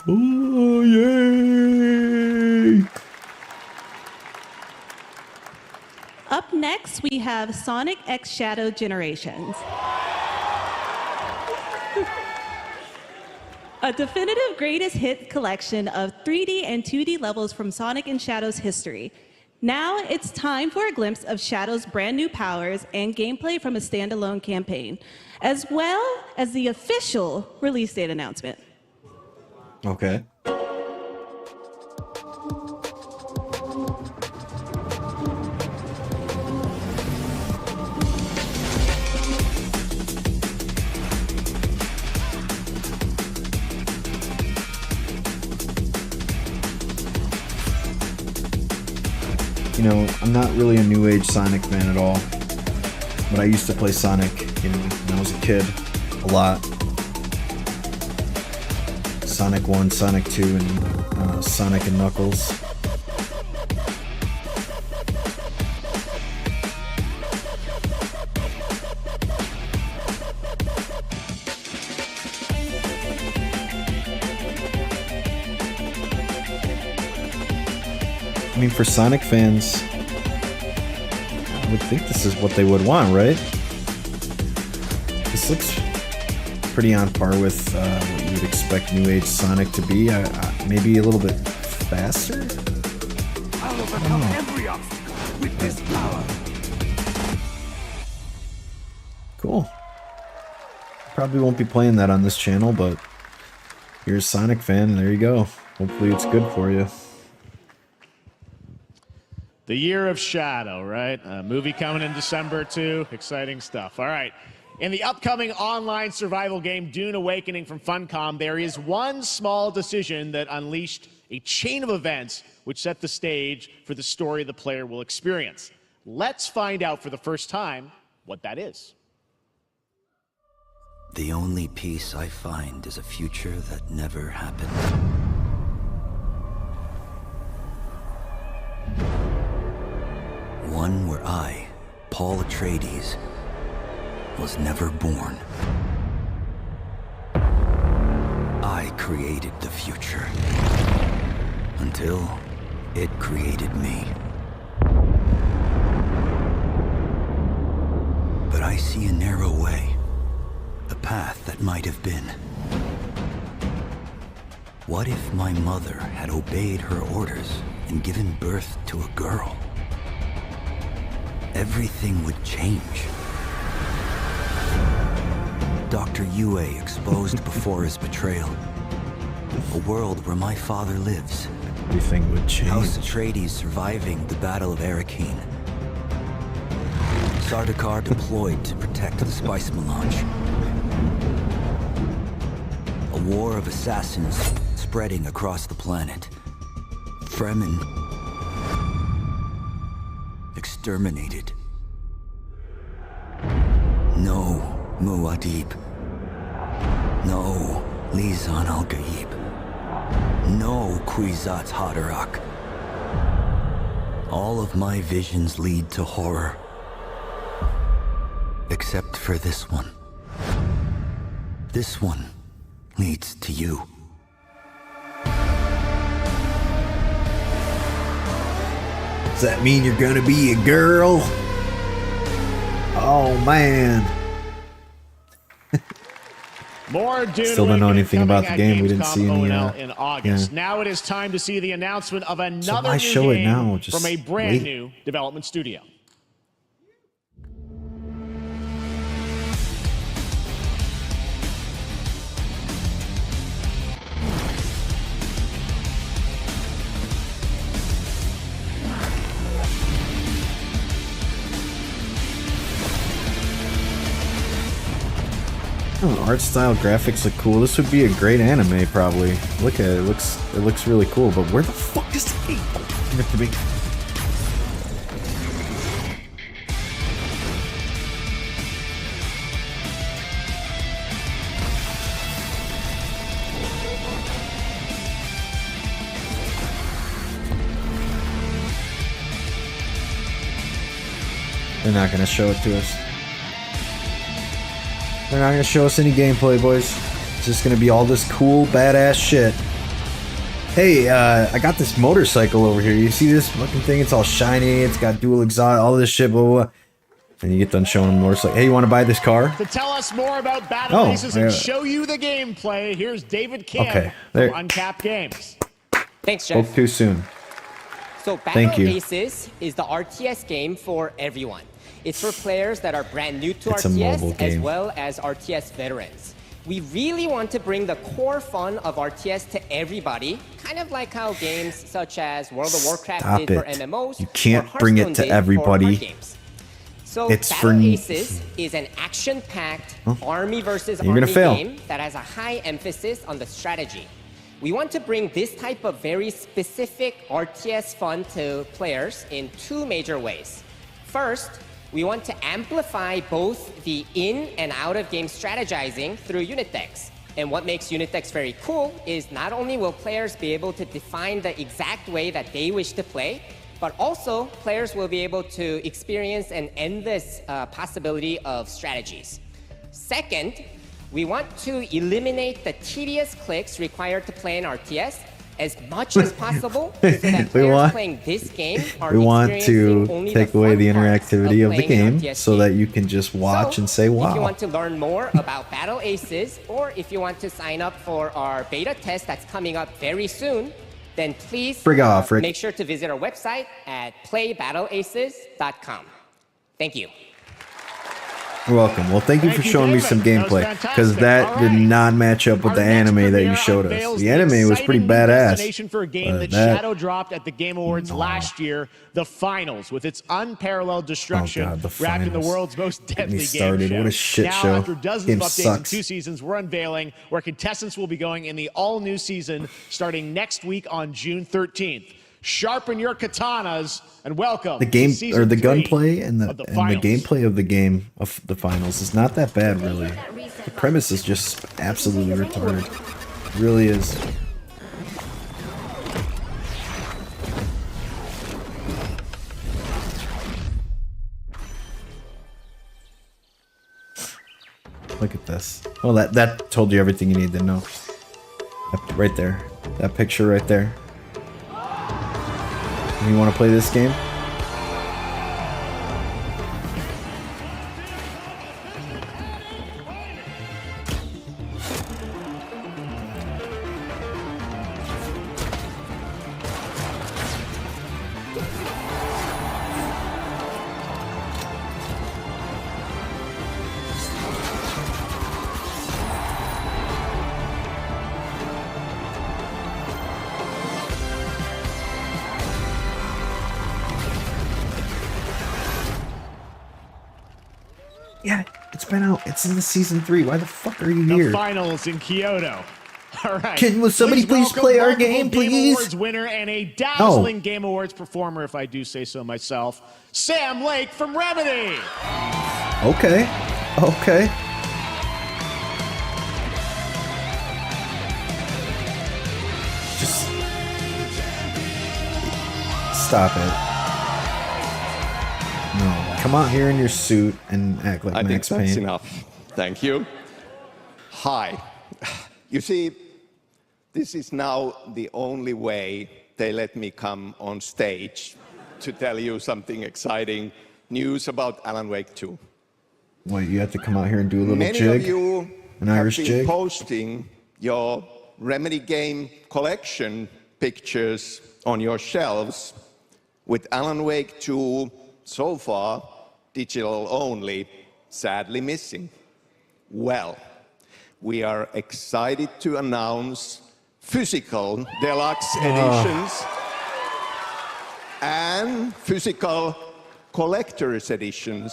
Speaker 1: Oh, yay!
Speaker 3: Up next, we have Sonic X Shadow Generations. A definitive greatest hit collection of 3D and 2D levels from Sonic and Shadow's history. Now it's time for a glimpse of Shadow's brand new powers and gameplay from a standalone campaign, as well as the official release date announcement.
Speaker 1: Okay. You know, I'm not really a New Age Sonic fan at all, but I used to play Sonic, you know, when I was a kid, a lot. Sonic 1, Sonic 2, and Sonic and Knuckles. I mean, for Sonic fans, I would think this is what they would want, right? This looks pretty on par with what you would expect New Age Sonic to be. Maybe a little bit faster?
Speaker 15: I'll overcome every obstacle with this power.
Speaker 1: Cool. Probably won't be playing that on this channel, but if you're a Sonic fan, there you go. Hopefully it's good for you.
Speaker 4: The Year of Shadow, right? A movie coming in December too. Exciting stuff. All right. In the upcoming online survival game Dune Awakening from Funcom, there is one small decision that unleashed a chain of events which set the stage for the story the player will experience. Let's find out for the first time what that is.
Speaker 10: The only peace I find is a future that never happened. One where I, Paul Atreides, was never born. I created the future until it created me. But I see a narrow way, a path that might have been. What if my mother had obeyed her orders and given birth to a girl? Everything would change. Dr. Yue exposed before his betrayal. A world where my father lives.
Speaker 1: Everything would change.
Speaker 10: House Atreides surviving the Battle of Arrakeen. Sardaukar deployed to protect the Spice Melange. A war of assassins spreading across the planet. Fremen exterminated. No Muad'Dib. No Lisan al-Gaib. No Kwisatz Haderach. All of my visions lead to horror. Except for this one. This one leads to you.
Speaker 1: Does that mean you're gonna be a girl? Oh man.
Speaker 4: More Dune
Speaker 1: Still don't know anything about the
Speaker 4: Awakening
Speaker 1: game. We didn't
Speaker 4: Gamescom
Speaker 1: see any.
Speaker 4: ONL in August.
Speaker 1: Yeah.
Speaker 4: Now it is time to see the announcement of another
Speaker 1: why
Speaker 4: new
Speaker 1: show it
Speaker 4: game
Speaker 1: now? Just
Speaker 4: from a brand
Speaker 1: wait.
Speaker 4: new development studio.
Speaker 1: Oh, art style, graphics look cool. This would be a great anime, probably. Look at it. It looks really cool. But where the fuck is the game? Give it to me. They're not gonna show it to us. They're not gonna show us any gameplay, boys. It's just gonna be all this cool, badass shit. Hey, I got this motorcycle over here. You see this fucking thing? It's all shiny. It's got dual exhaust, all this shit, blah, blah, blah. And you get done showing them the motorcycle. Hey, you want to buy this car?
Speaker 4: To tell us more about Battle
Speaker 1: Oh,
Speaker 4: Aces and show you the gameplay, here's David Kim
Speaker 1: Okay, there-
Speaker 4: from Uncapped Games.
Speaker 12: Thanks, Jeff.
Speaker 1: Spoke too soon.
Speaker 12: So
Speaker 1: Thank
Speaker 12: Battle
Speaker 1: you.
Speaker 12: Aces is the RTS game for everyone. It's for players that are brand new to
Speaker 1: It's a
Speaker 12: RTS
Speaker 1: mobile
Speaker 12: as
Speaker 1: game.
Speaker 12: well as RTS veterans. We really want to bring the core fun of RTS to everybody, kind of like how games such as World of Warcraft
Speaker 1: Stop
Speaker 12: did for
Speaker 1: it.
Speaker 12: MMOs.
Speaker 1: You can't
Speaker 12: or
Speaker 1: bring it
Speaker 12: Hearthstone
Speaker 1: to
Speaker 12: did for
Speaker 1: everybody.
Speaker 12: hard games. So
Speaker 1: It's
Speaker 12: Battle
Speaker 1: for-
Speaker 12: Aces is an action-packed army versus
Speaker 1: You're gonna
Speaker 12: army
Speaker 1: fail.
Speaker 12: game that has a high emphasis on the strategy. We want to bring this type of very specific RTS fun to players in two major ways. First, we want to amplify both the in and out of game strategizing through unit decks. And what makes unit decks very cool is not only will players be able to define the exact way that they wish to play, but also players will be able to experience an endless possibility of strategies. Second, we want to eliminate the tedious clicks required to play in RTS as much as possible so that
Speaker 1: We
Speaker 12: players
Speaker 1: want-
Speaker 12: playing this game are
Speaker 1: We want
Speaker 12: experiencing
Speaker 1: to
Speaker 12: only
Speaker 1: take
Speaker 12: the
Speaker 1: away
Speaker 12: fun
Speaker 1: the
Speaker 12: parts
Speaker 1: interactivity of the
Speaker 12: playing an
Speaker 1: game
Speaker 12: RTS
Speaker 1: so that you can just watch
Speaker 12: So,
Speaker 1: and say,
Speaker 12: If you
Speaker 1: wow.
Speaker 12: want to learn more about Battle Aces, or if you want to sign up for our beta test that's coming up very soon, then please
Speaker 1: Frig off, Rick.
Speaker 12: make sure to visit our website at playbattleaces.com. Thank you.
Speaker 1: You're welcome. Well, thank you for showing me some gameplay, because that did not match up with the anime that you showed us. The anime was pretty badass.
Speaker 4: Destination for a game that Shadow dropped at the Game Awards last year, the finals, with its unparalleled destruction
Speaker 1: Oh, God, the
Speaker 4: wrapped in the
Speaker 1: finals.
Speaker 4: world's most
Speaker 1: Get me
Speaker 4: deadly game
Speaker 1: started.
Speaker 4: show.
Speaker 1: What a shit
Speaker 4: now,
Speaker 1: show.
Speaker 4: after dozens
Speaker 1: Game
Speaker 4: of updates
Speaker 1: sucks.
Speaker 4: in 2 seasons, we're unveiling where contestants will be going in the all-new season starting next week on June 13th. Sharpen your katanas and welcome
Speaker 1: The game
Speaker 4: to season
Speaker 1: or the
Speaker 4: 3
Speaker 1: gunplay and the
Speaker 4: finals.
Speaker 1: gameplay of the game of the finals is not that bad, really. The premise is just absolutely retarded. It really is. Look at this. Well, that told you everything you need to know. Right there. That picture right there. You want to play this game? Yeah, it's been out. It's in the season 3. Why the fuck are you
Speaker 4: The
Speaker 1: here?
Speaker 4: finals in Kyoto. All right.
Speaker 1: Will somebody please
Speaker 4: welcome
Speaker 1: play our
Speaker 4: multiple
Speaker 1: game, please?
Speaker 4: Awards winner and a dazzling Game Awards performer, if I do say so myself, Sam Lake from Remedy.
Speaker 1: Okay. Okay. Just stop it. No, come out here in your suit and act like
Speaker 13: I think
Speaker 1: Max
Speaker 13: that's
Speaker 1: Payne.
Speaker 13: enough. Thank you. Hi. You see, this is now the only way they let me come on stage to tell you something exciting news about Alan Wake 2.
Speaker 1: Wait, you have to come out here and do a little
Speaker 13: Many
Speaker 1: jig?
Speaker 13: of you
Speaker 1: An
Speaker 13: have
Speaker 1: Irish
Speaker 13: been
Speaker 1: jig?
Speaker 13: posting your Remedy game collection pictures on your shelves with Alan Wake 2 so far digital only, sadly missing. Well, we are excited to announce physical deluxe editions and physical collector's editions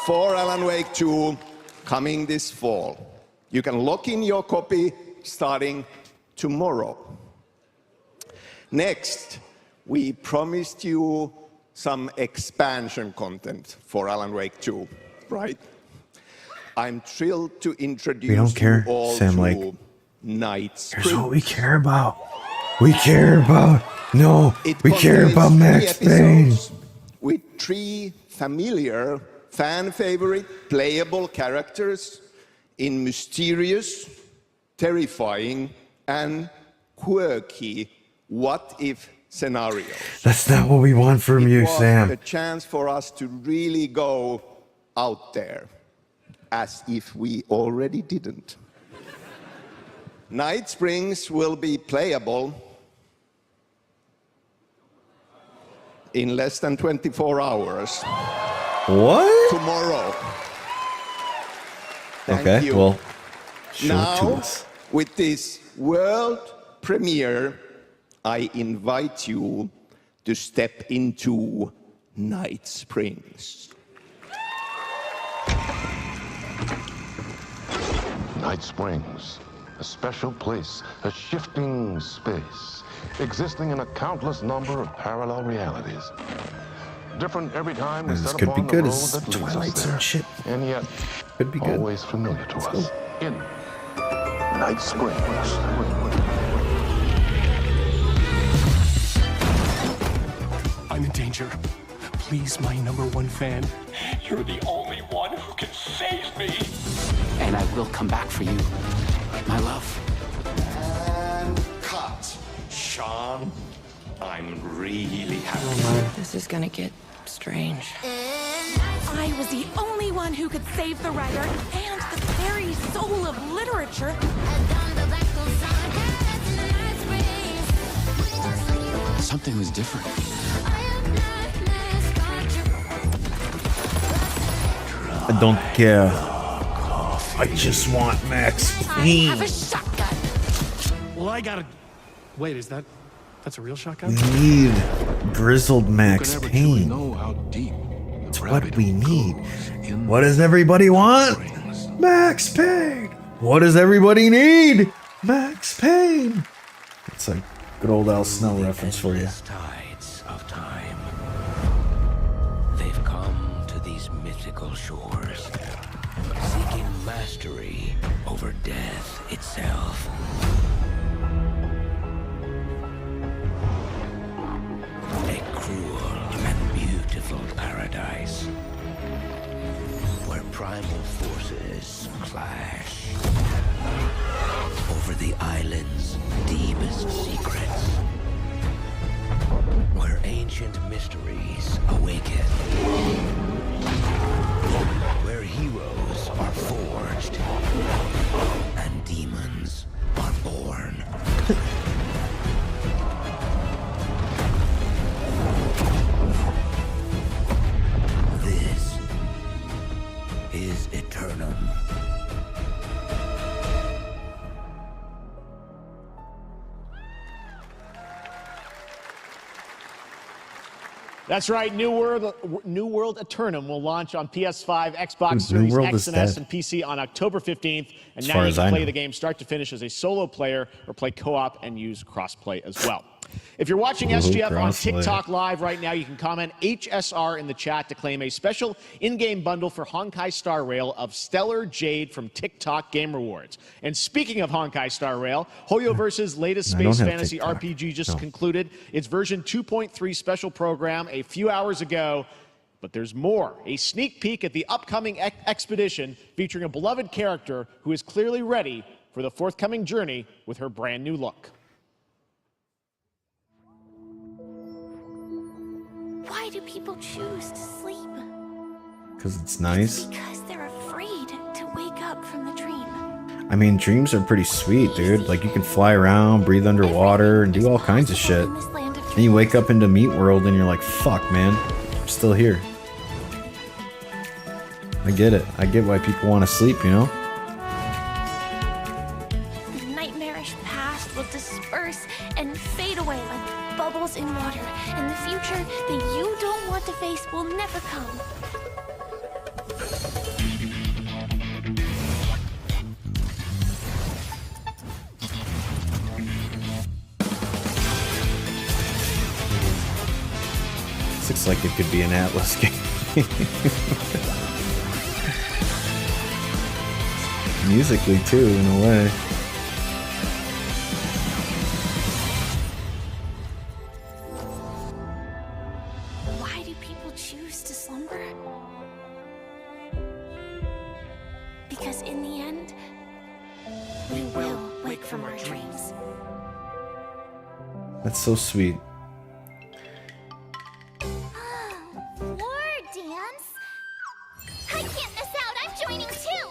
Speaker 13: for Alan Wake 2 coming this fall. You can lock in your copy starting tomorrow. Next, we promised you some expansion content for Alan Wake 2, right? I'm thrilled to introduce
Speaker 1: We don't care,
Speaker 13: you all
Speaker 1: Sam
Speaker 13: to
Speaker 1: Lake.
Speaker 13: Night's
Speaker 1: Here's what we care about. We care about... No, we care about Max Payne.
Speaker 13: With 3 familiar, fan-favorite, playable characters in mysterious, terrifying, and quirky what-if scenarios.
Speaker 1: That's not what we want from you,
Speaker 13: It was
Speaker 1: Sam.
Speaker 13: a chance for us to really go out there, as if we already didn't. Night Springs will be playable in less than 24 hours.
Speaker 1: What?
Speaker 13: Tomorrow. Thank
Speaker 1: Okay,
Speaker 13: you.
Speaker 1: well, show it to
Speaker 13: Now,
Speaker 1: us.
Speaker 13: with this world premiere, I invite you to step into Night Springs.
Speaker 14: Night Springs, a special place, a shifting space, existing in a countless number of parallel realities. Different every time we
Speaker 1: This
Speaker 14: set
Speaker 1: could be
Speaker 14: upon the
Speaker 1: good.
Speaker 14: road
Speaker 1: It's
Speaker 14: that leads
Speaker 1: Twilight
Speaker 14: us
Speaker 1: Zone
Speaker 14: there.
Speaker 1: shit.
Speaker 14: And yet,
Speaker 1: Could be good.
Speaker 14: always familiar to us. In Night Springs.
Speaker 15: I'm in danger. Please, my #1 fan. You're the only one who can save me.
Speaker 16: And I will come back for you, my love.
Speaker 19: And cut.
Speaker 14: Sean. I'm really happy.
Speaker 9: This is gonna get strange. I was the only one who could save the writer and the very soul of literature.
Speaker 16: Something was different.
Speaker 1: I don't care. I just want Max Payne.
Speaker 9: I have a shotgun.
Speaker 19: Well, I gotta. Wait, that's a real shotgun?
Speaker 1: We need grizzled Max
Speaker 19: Who could ever truly
Speaker 1: Payne.
Speaker 19: know how deep
Speaker 1: It's what we need. What does everybody want? Max Payne. What does everybody need? Max Payne. It's like good old Al Snow reference for you.
Speaker 10: Tides of time. They've come to these mythical shores, seeking mastery over death itself. A cruel and beautiful paradise where primal forces clash over the island's deepest secrets, where ancient mysteries awaken, where heroes are forged and demons are born. This is Eternum.
Speaker 4: That's right. New World Eternum will launch on PS5, Xbox
Speaker 1: New
Speaker 4: Series
Speaker 1: World
Speaker 4: X
Speaker 1: is
Speaker 4: and S,
Speaker 1: dead.
Speaker 4: and PC on October 15th. And
Speaker 1: As
Speaker 4: now
Speaker 1: far
Speaker 4: you
Speaker 1: as
Speaker 4: can
Speaker 1: I
Speaker 4: play
Speaker 1: know.
Speaker 4: the game start to finish as a solo player or play co-op and use crossplay as well. If you're watching
Speaker 1: Ooh,
Speaker 4: SGF on
Speaker 1: crossplay.
Speaker 4: TikTok Live right now, you can comment HSR in the chat to claim a special in-game bundle for Honkai Star Rail of Stellar Jade from TikTok Game Rewards. And speaking of Honkai Star Rail, HoYoverse's latest
Speaker 1: I don't
Speaker 4: space
Speaker 1: have
Speaker 4: fantasy
Speaker 1: TikTok.
Speaker 4: RPG just
Speaker 1: No.
Speaker 4: concluded its version 2.3 special program a few hours ago. But there's more. A sneak peek at the upcoming expedition featuring a beloved character who is clearly ready for the forthcoming journey with her brand new look.
Speaker 9: Why do people choose to sleep?
Speaker 1: Because it's nice.
Speaker 9: Because they're afraid to wake up from the dream.
Speaker 1: I mean, dreams are pretty sweet, dude. Like, you can fly around, breathe underwater, and do all kinds of shit. And you wake up into Meat World and you're like, fuck, man. I'm still here. I get it. I get why people want to sleep, you know?
Speaker 9: The nightmarish past will disperse and fade away like bubbles in water, and the future that you don't want to face will never come.
Speaker 1: This looks like it could be an Atlas game. Musically, too, in a way.
Speaker 9: Why do people choose to slumber? Because in the end, we will wake from our dreams.
Speaker 1: That's so sweet.
Speaker 11: War dance? I can't miss out. I'm joining too.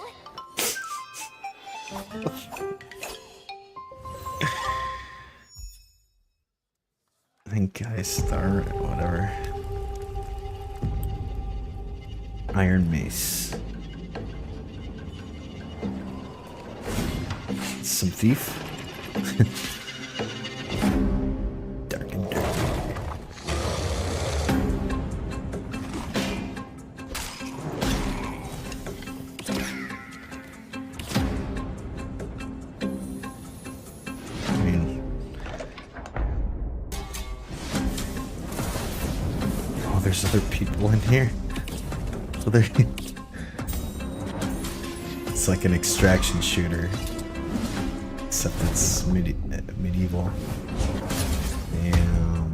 Speaker 1: I think I start, whatever. Iron Mace. Some thief. Dark and dirty. I mean, oh, there's other people in here. So there, it's like an extraction shooter, except it's medieval. Damn.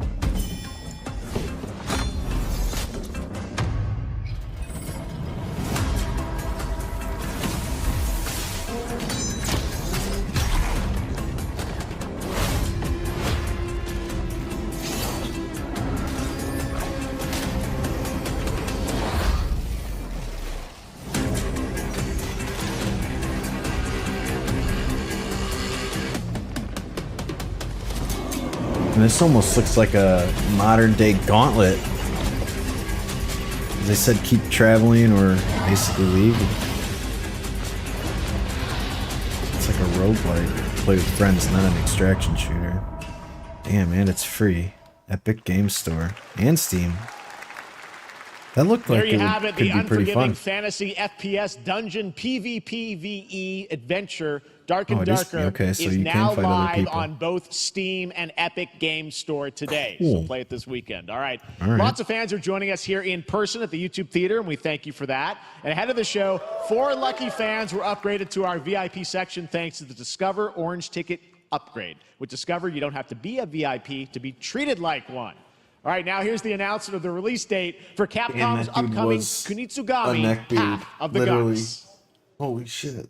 Speaker 1: And this almost looks like a modern day Gauntlet. They said keep traveling or basically leave. It's like a roguelike. Play with friends, not an extraction shooter. Damn, man, it's free. Epic Game Store and Steam. That looked like
Speaker 4: there you have it,
Speaker 1: could
Speaker 4: the
Speaker 1: be pretty fun.
Speaker 4: unforgiving fantasy FPS dungeon PvPvE adventure. Dark and
Speaker 1: Oh, it is?
Speaker 4: Darker
Speaker 1: Okay, so
Speaker 4: is
Speaker 1: you
Speaker 4: now
Speaker 1: can fight other
Speaker 4: live
Speaker 1: people.
Speaker 4: on both Steam and Epic Game Store today.
Speaker 1: Cool.
Speaker 4: So play it this weekend. All right.
Speaker 1: All right.
Speaker 4: Lots of fans are joining us here in person at the YouTube Theater, and we thank you for that. And ahead of the show, 4 lucky fans were upgraded to our VIP section thanks to the Discover Orange Ticket upgrade. With Discover, you don't have to be a VIP to be treated like one. All right, now here's the announcement of the release date for Capcom's upcoming Kunitsugami Path of the Gods.
Speaker 1: Holy shit.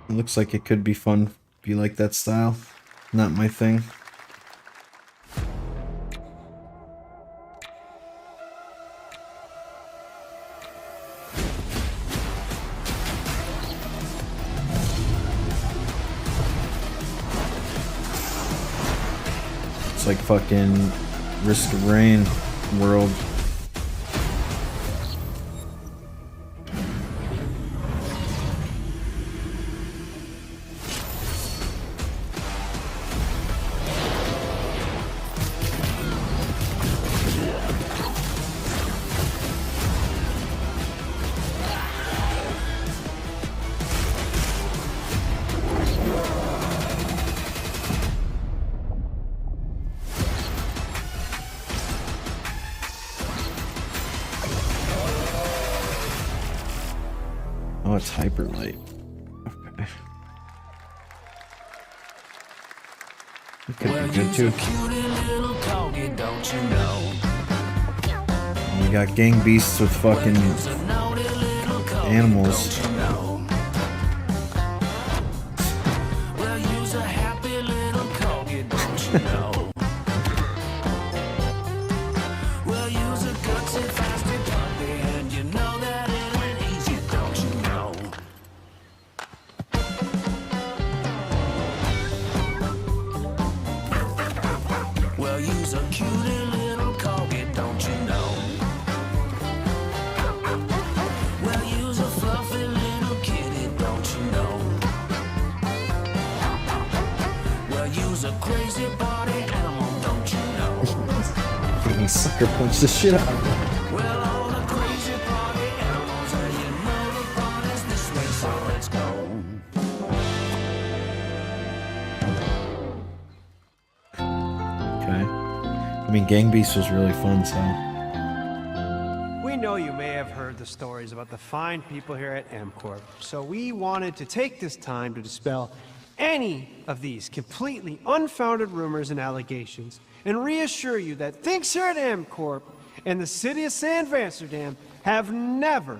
Speaker 1: It looks like it could be fun if you like that style. Not my thing. It's like fucking Risk of Rain world. Oh, it's hyper light. Okay. It could be good too. We got gang beasts with fucking animals. Fucking sucker punch the shit out of him. Okay. I mean, Gang Beast was really fun, so.
Speaker 2: We know you may have heard the stories about the fine people here at MCorp, so we wanted to take this time to dispel any of these completely unfounded rumors and allegations and reassure you that things here at MCorp and the city of San Amsterdam have never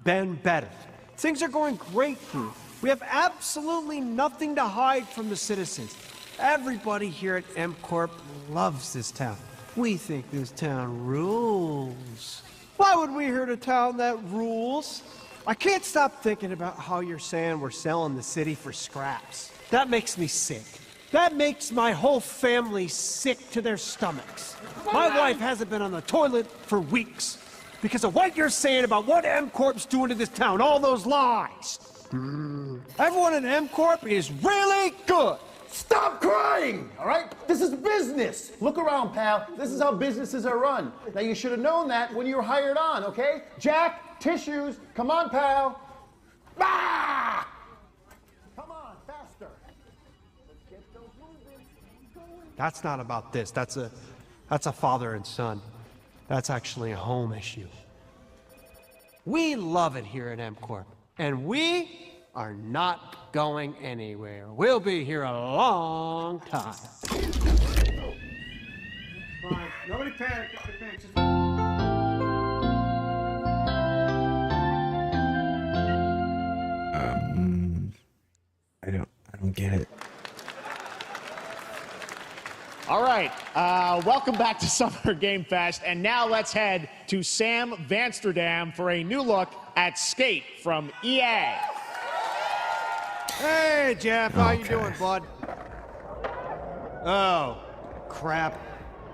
Speaker 2: been better. Things are going great here. We have absolutely nothing to hide from the citizens. Everybody here at MCorp loves this town. We think this town rules. Why would we hurt a town that rules? I can't stop thinking about how you're saying we're selling the city for scraps. That makes me sick. That makes my whole family sick to their stomachs. My wife hasn't been on the toilet for weeks because of what you're saying about what MCorp's doing to this town, all those lies. Everyone at MCorp is really good.
Speaker 8: Stop crying, all right? This is business. Look around, pal. This is how businesses are run. Now, you should have known that when you were hired on, okay? Jack, tissues. Come on, pal. Ah! Come on, faster. Let's get those movements going.
Speaker 2: That's not about this. That's a father and son. That's actually a home issue. We love it here at MCorp, and we are not going anywhere. We'll be here a long time. Fine. Nobody panic. Nobody panic. Just...
Speaker 1: I don't get it.
Speaker 4: All right, welcome back to Summer Game Fest, and now let's head to Sam Vansterdam for a new look at Skate from EA.
Speaker 2: Hey, Jeff, how you doing, bud? Oh, crap.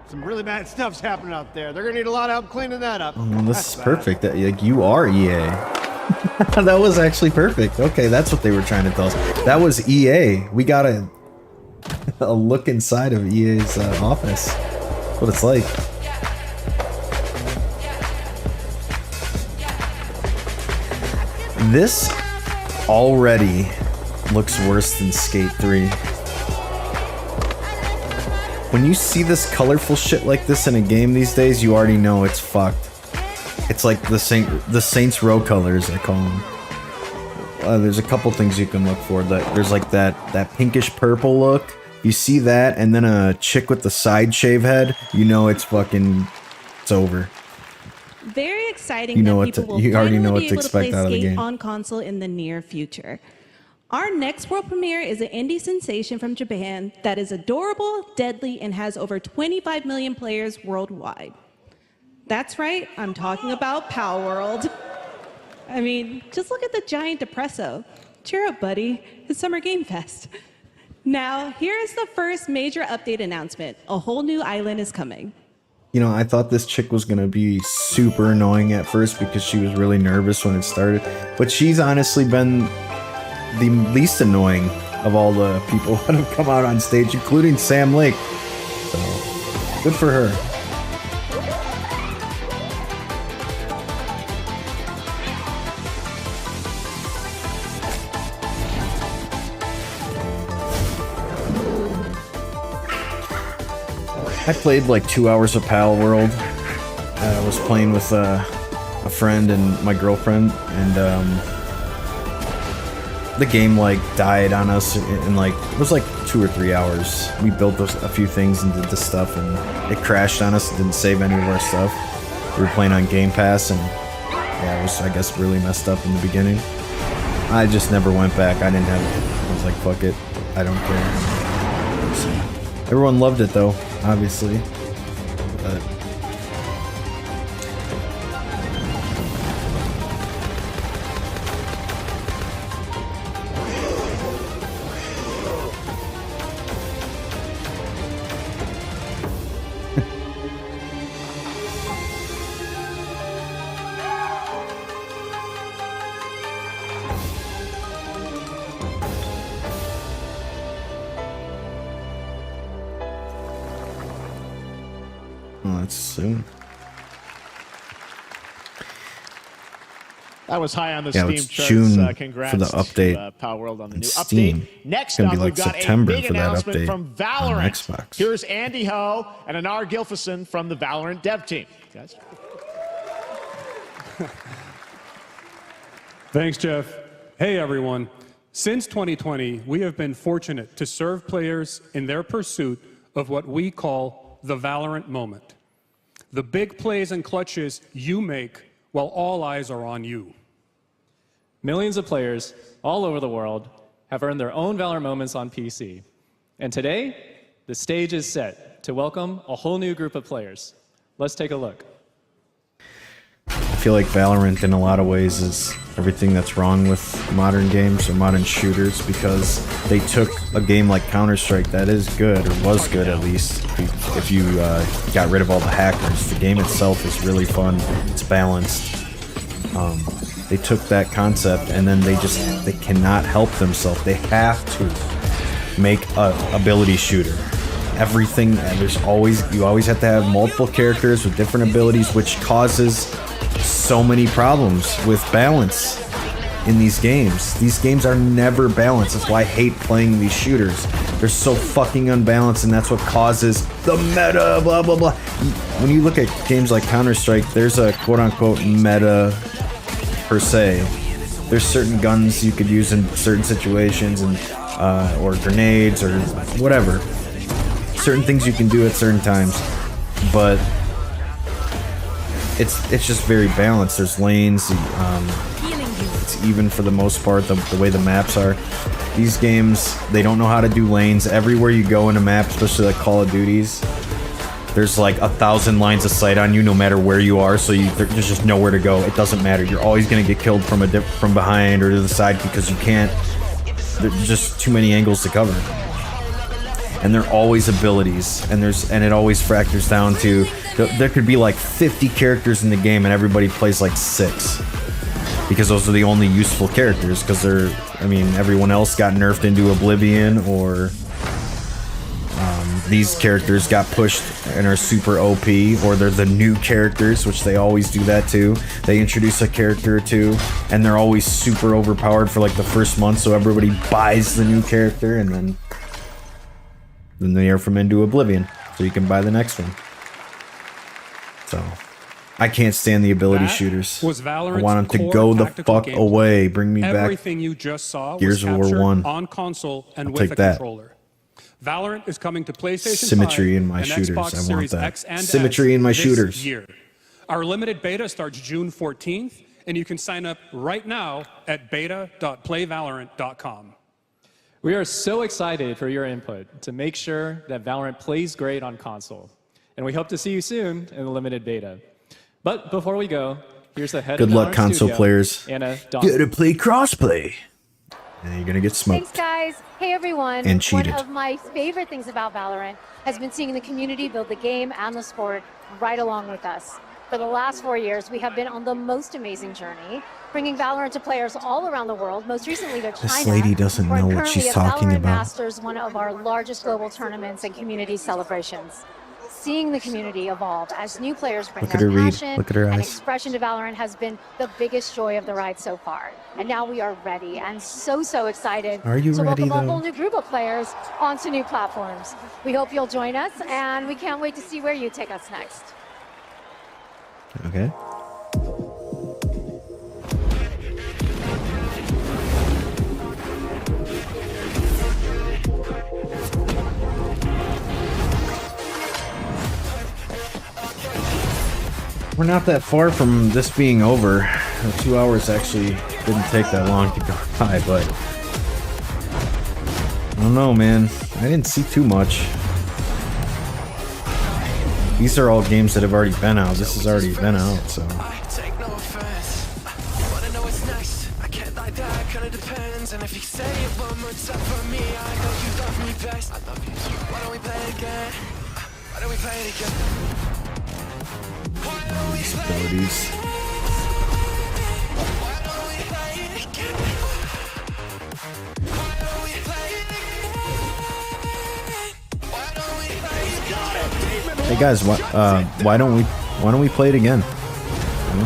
Speaker 2: Some really bad stuff's happening out there. They're gonna need a lot of help cleaning that up.
Speaker 1: Oh, this is perfect. Like, you are EA. That was actually perfect. Okay, that's what they were trying to tell us. That was EA. We got a look inside of EA's office. That's what it's like. This already looks worse than Skate 3. When you see this colorful shit like this in a game these days, you already know it's fucked. It's like the Saints Row colors, I call them. There's a couple things you can look for. There's like that pinkish purple look. You see that, and then a chick with the side shave head. You know it's over.
Speaker 3: Very exciting
Speaker 1: You know
Speaker 3: that
Speaker 1: what
Speaker 3: people
Speaker 1: to-
Speaker 3: will
Speaker 1: you already
Speaker 3: finally
Speaker 1: know what
Speaker 3: be
Speaker 1: to
Speaker 3: able to play
Speaker 1: expect out of the
Speaker 3: Skate
Speaker 1: game.
Speaker 3: on console in the near future. Our next world premiere is an indie sensation from Japan that is adorable, deadly, and has over 25 million players worldwide. That's right, I'm talking about Palworld. I mean, just look at the giant depresso. Cheer up, buddy. It's Summer Game Fest. Now, here's the first major update announcement. A whole new island is coming.
Speaker 1: You know, I thought this chick was gonna be super annoying at first because she was really nervous when it started, but she's honestly been the least annoying of all the people that have come out on stage, including Sam Lake. So, good for her. I played like 2 hours of Palworld. I was playing with a friend and my girlfriend, and the game like died on us in like, it was like 2 or 3 hours. We built a few things and did the stuff, and it crashed on us. It didn't save any of our stuff. We were playing on Game Pass, and yeah, it was, I guess, really messed up in the beginning. I just never went back. I didn't have it. I was like, fuck it. I don't care. So, everyone loved it though, obviously. But well, that's soon.
Speaker 4: That was high on the
Speaker 1: Yeah,
Speaker 4: Steam
Speaker 1: it's
Speaker 4: charts.
Speaker 1: June
Speaker 4: Congrats
Speaker 1: for the update.
Speaker 4: to Palworld on the new
Speaker 1: It's
Speaker 4: update.
Speaker 1: Steam.
Speaker 4: Next
Speaker 1: It's gonna
Speaker 4: up,
Speaker 1: be like
Speaker 4: we've got
Speaker 1: September
Speaker 4: a big
Speaker 1: for that
Speaker 4: announcement
Speaker 1: update
Speaker 4: from
Speaker 1: on
Speaker 4: Valorant.
Speaker 1: Xbox.
Speaker 4: Here's Andy Ho and Anar Gilfison from the Valorant dev team. Guys.
Speaker 17: Thanks, Jeff. Hey, everyone. Since 2020, we have been fortunate to serve players in their pursuit of what we call the Valorant moment. The big plays and clutches you make while all eyes are on you.
Speaker 18: Millions of players all over the world have earned their own Valorant moments on PC. And today, the stage is set to welcome a whole new group of players. Let's take a look.
Speaker 1: I feel like Valorant in a lot of ways is everything that's wrong with modern games or modern shooters, because they took a game like Counter-Strike that is good, or was good at least, if you got rid of all the hackers. The game itself is really fun, it's balanced. They took that concept and then they cannot help themselves. They have to make a ability shooter. Everything, and you always have to have multiple characters with different abilities, which causes so many problems with balance in these games. These games are never balanced. That's why I hate playing these shooters. They're so fucking unbalanced, and that's what causes the meta, blah, blah, blah. When you look at games like Counter-Strike, there's a quote-unquote meta per se. There's certain guns you could use in certain situations, and or grenades, or whatever. Certain things you can do at certain times, but it's just very balanced. There's lanes, it's even for the most part, the way the maps are. These games, they don't know how to do lanes. Everywhere you go in a map, especially like Call of Duties, there's like 1,000 lines of sight on you no matter where you are, so there's just nowhere to go. It doesn't matter. You're always gonna get killed from behind or to the side because you can't. There's just too many angles to cover. And they're always abilities, and it always factors down to there could be like 50 characters in the game and everybody plays like 6 because those are the only useful characters, because everyone else got nerfed into oblivion, or these characters got pushed and are super OP, or they're the new characters, which they always do that too. They introduce a character or two and they're always super overpowered for like the first month, so everybody buys the new character, and then they nerf them into oblivion, so you can buy the next one. So I can't stand the ability shooters.
Speaker 17: Was Valorant's
Speaker 1: I want them to
Speaker 17: core
Speaker 1: go the
Speaker 17: tactical
Speaker 1: fuck
Speaker 17: gameplay.
Speaker 1: away. Bring me back
Speaker 17: Everything you just saw
Speaker 1: Gears
Speaker 17: was
Speaker 1: of War
Speaker 17: captured
Speaker 1: 1.
Speaker 17: on console and
Speaker 1: I'll
Speaker 17: with a
Speaker 1: take that.
Speaker 17: controller. Valorant is coming to PlayStation
Speaker 1: Symmetry
Speaker 17: 5
Speaker 1: in my
Speaker 17: and
Speaker 1: shooters.
Speaker 17: Xbox
Speaker 1: I want
Speaker 17: Series
Speaker 1: that.
Speaker 17: X and
Speaker 1: Symmetry
Speaker 17: S
Speaker 1: in my
Speaker 17: this
Speaker 1: shooters.
Speaker 17: year. Our limited beta starts June 14th, and you can sign up right now at beta.playvalorant.com.
Speaker 18: We are so excited for your input to make sure that Valorant plays great on console. And we hope to see you soon in the limited beta. But before we go, here's the head
Speaker 1: Good
Speaker 18: of
Speaker 1: luck,
Speaker 18: Valorant
Speaker 1: console
Speaker 18: Studio,
Speaker 1: players.
Speaker 18: Anna
Speaker 1: Gotta
Speaker 18: Dawson.
Speaker 1: play crossplay. And you're gonna get
Speaker 5: Thanks,
Speaker 1: smoked.
Speaker 5: guys. Hey, everyone.
Speaker 1: And cheated.
Speaker 5: One of my favorite things about Valorant has been seeing the community build the game and the sport right along with us. For the last 4 years, we have been on the most amazing journey, bringing Valorant to players all around the world, most recently to China.
Speaker 1: This lady doesn't
Speaker 5: where
Speaker 1: know what
Speaker 5: currently
Speaker 1: she's
Speaker 5: at
Speaker 1: talking
Speaker 5: Valorant
Speaker 1: about.
Speaker 5: Masters, one of our largest global tournaments and community celebrations. Seeing the community evolve as new players bring
Speaker 1: Look at
Speaker 5: their
Speaker 1: her read.
Speaker 5: passion
Speaker 1: Look at her
Speaker 5: and
Speaker 1: eyes.
Speaker 5: expression to Valorant has been the biggest joy of the ride so far. And now we are ready and so excited
Speaker 1: Are you
Speaker 5: to
Speaker 1: ready,
Speaker 5: welcome a
Speaker 1: though?
Speaker 5: whole new group of players onto new platforms. We hope you'll join us, and we can't wait to see where you take us next.
Speaker 1: Okay. We're not that far from this being over. The 2 hours actually didn't take that long to go by, but I don't know, man. I didn't see too much. These are all games that have already been out. This has already been out, so.
Speaker 6: Take no offense, but I know it's nice. I can't like that, kinda depends. And if you say it one more time for me, I know you love me best. I love you too. Why don't we play it again? Why don't we play it again? Why don't we play it
Speaker 1: Abilities.
Speaker 6: Why don't we play it again? Why don't we play it again? Why don't we play it again?
Speaker 1: Hey guys, why don't we play it again? Hmm?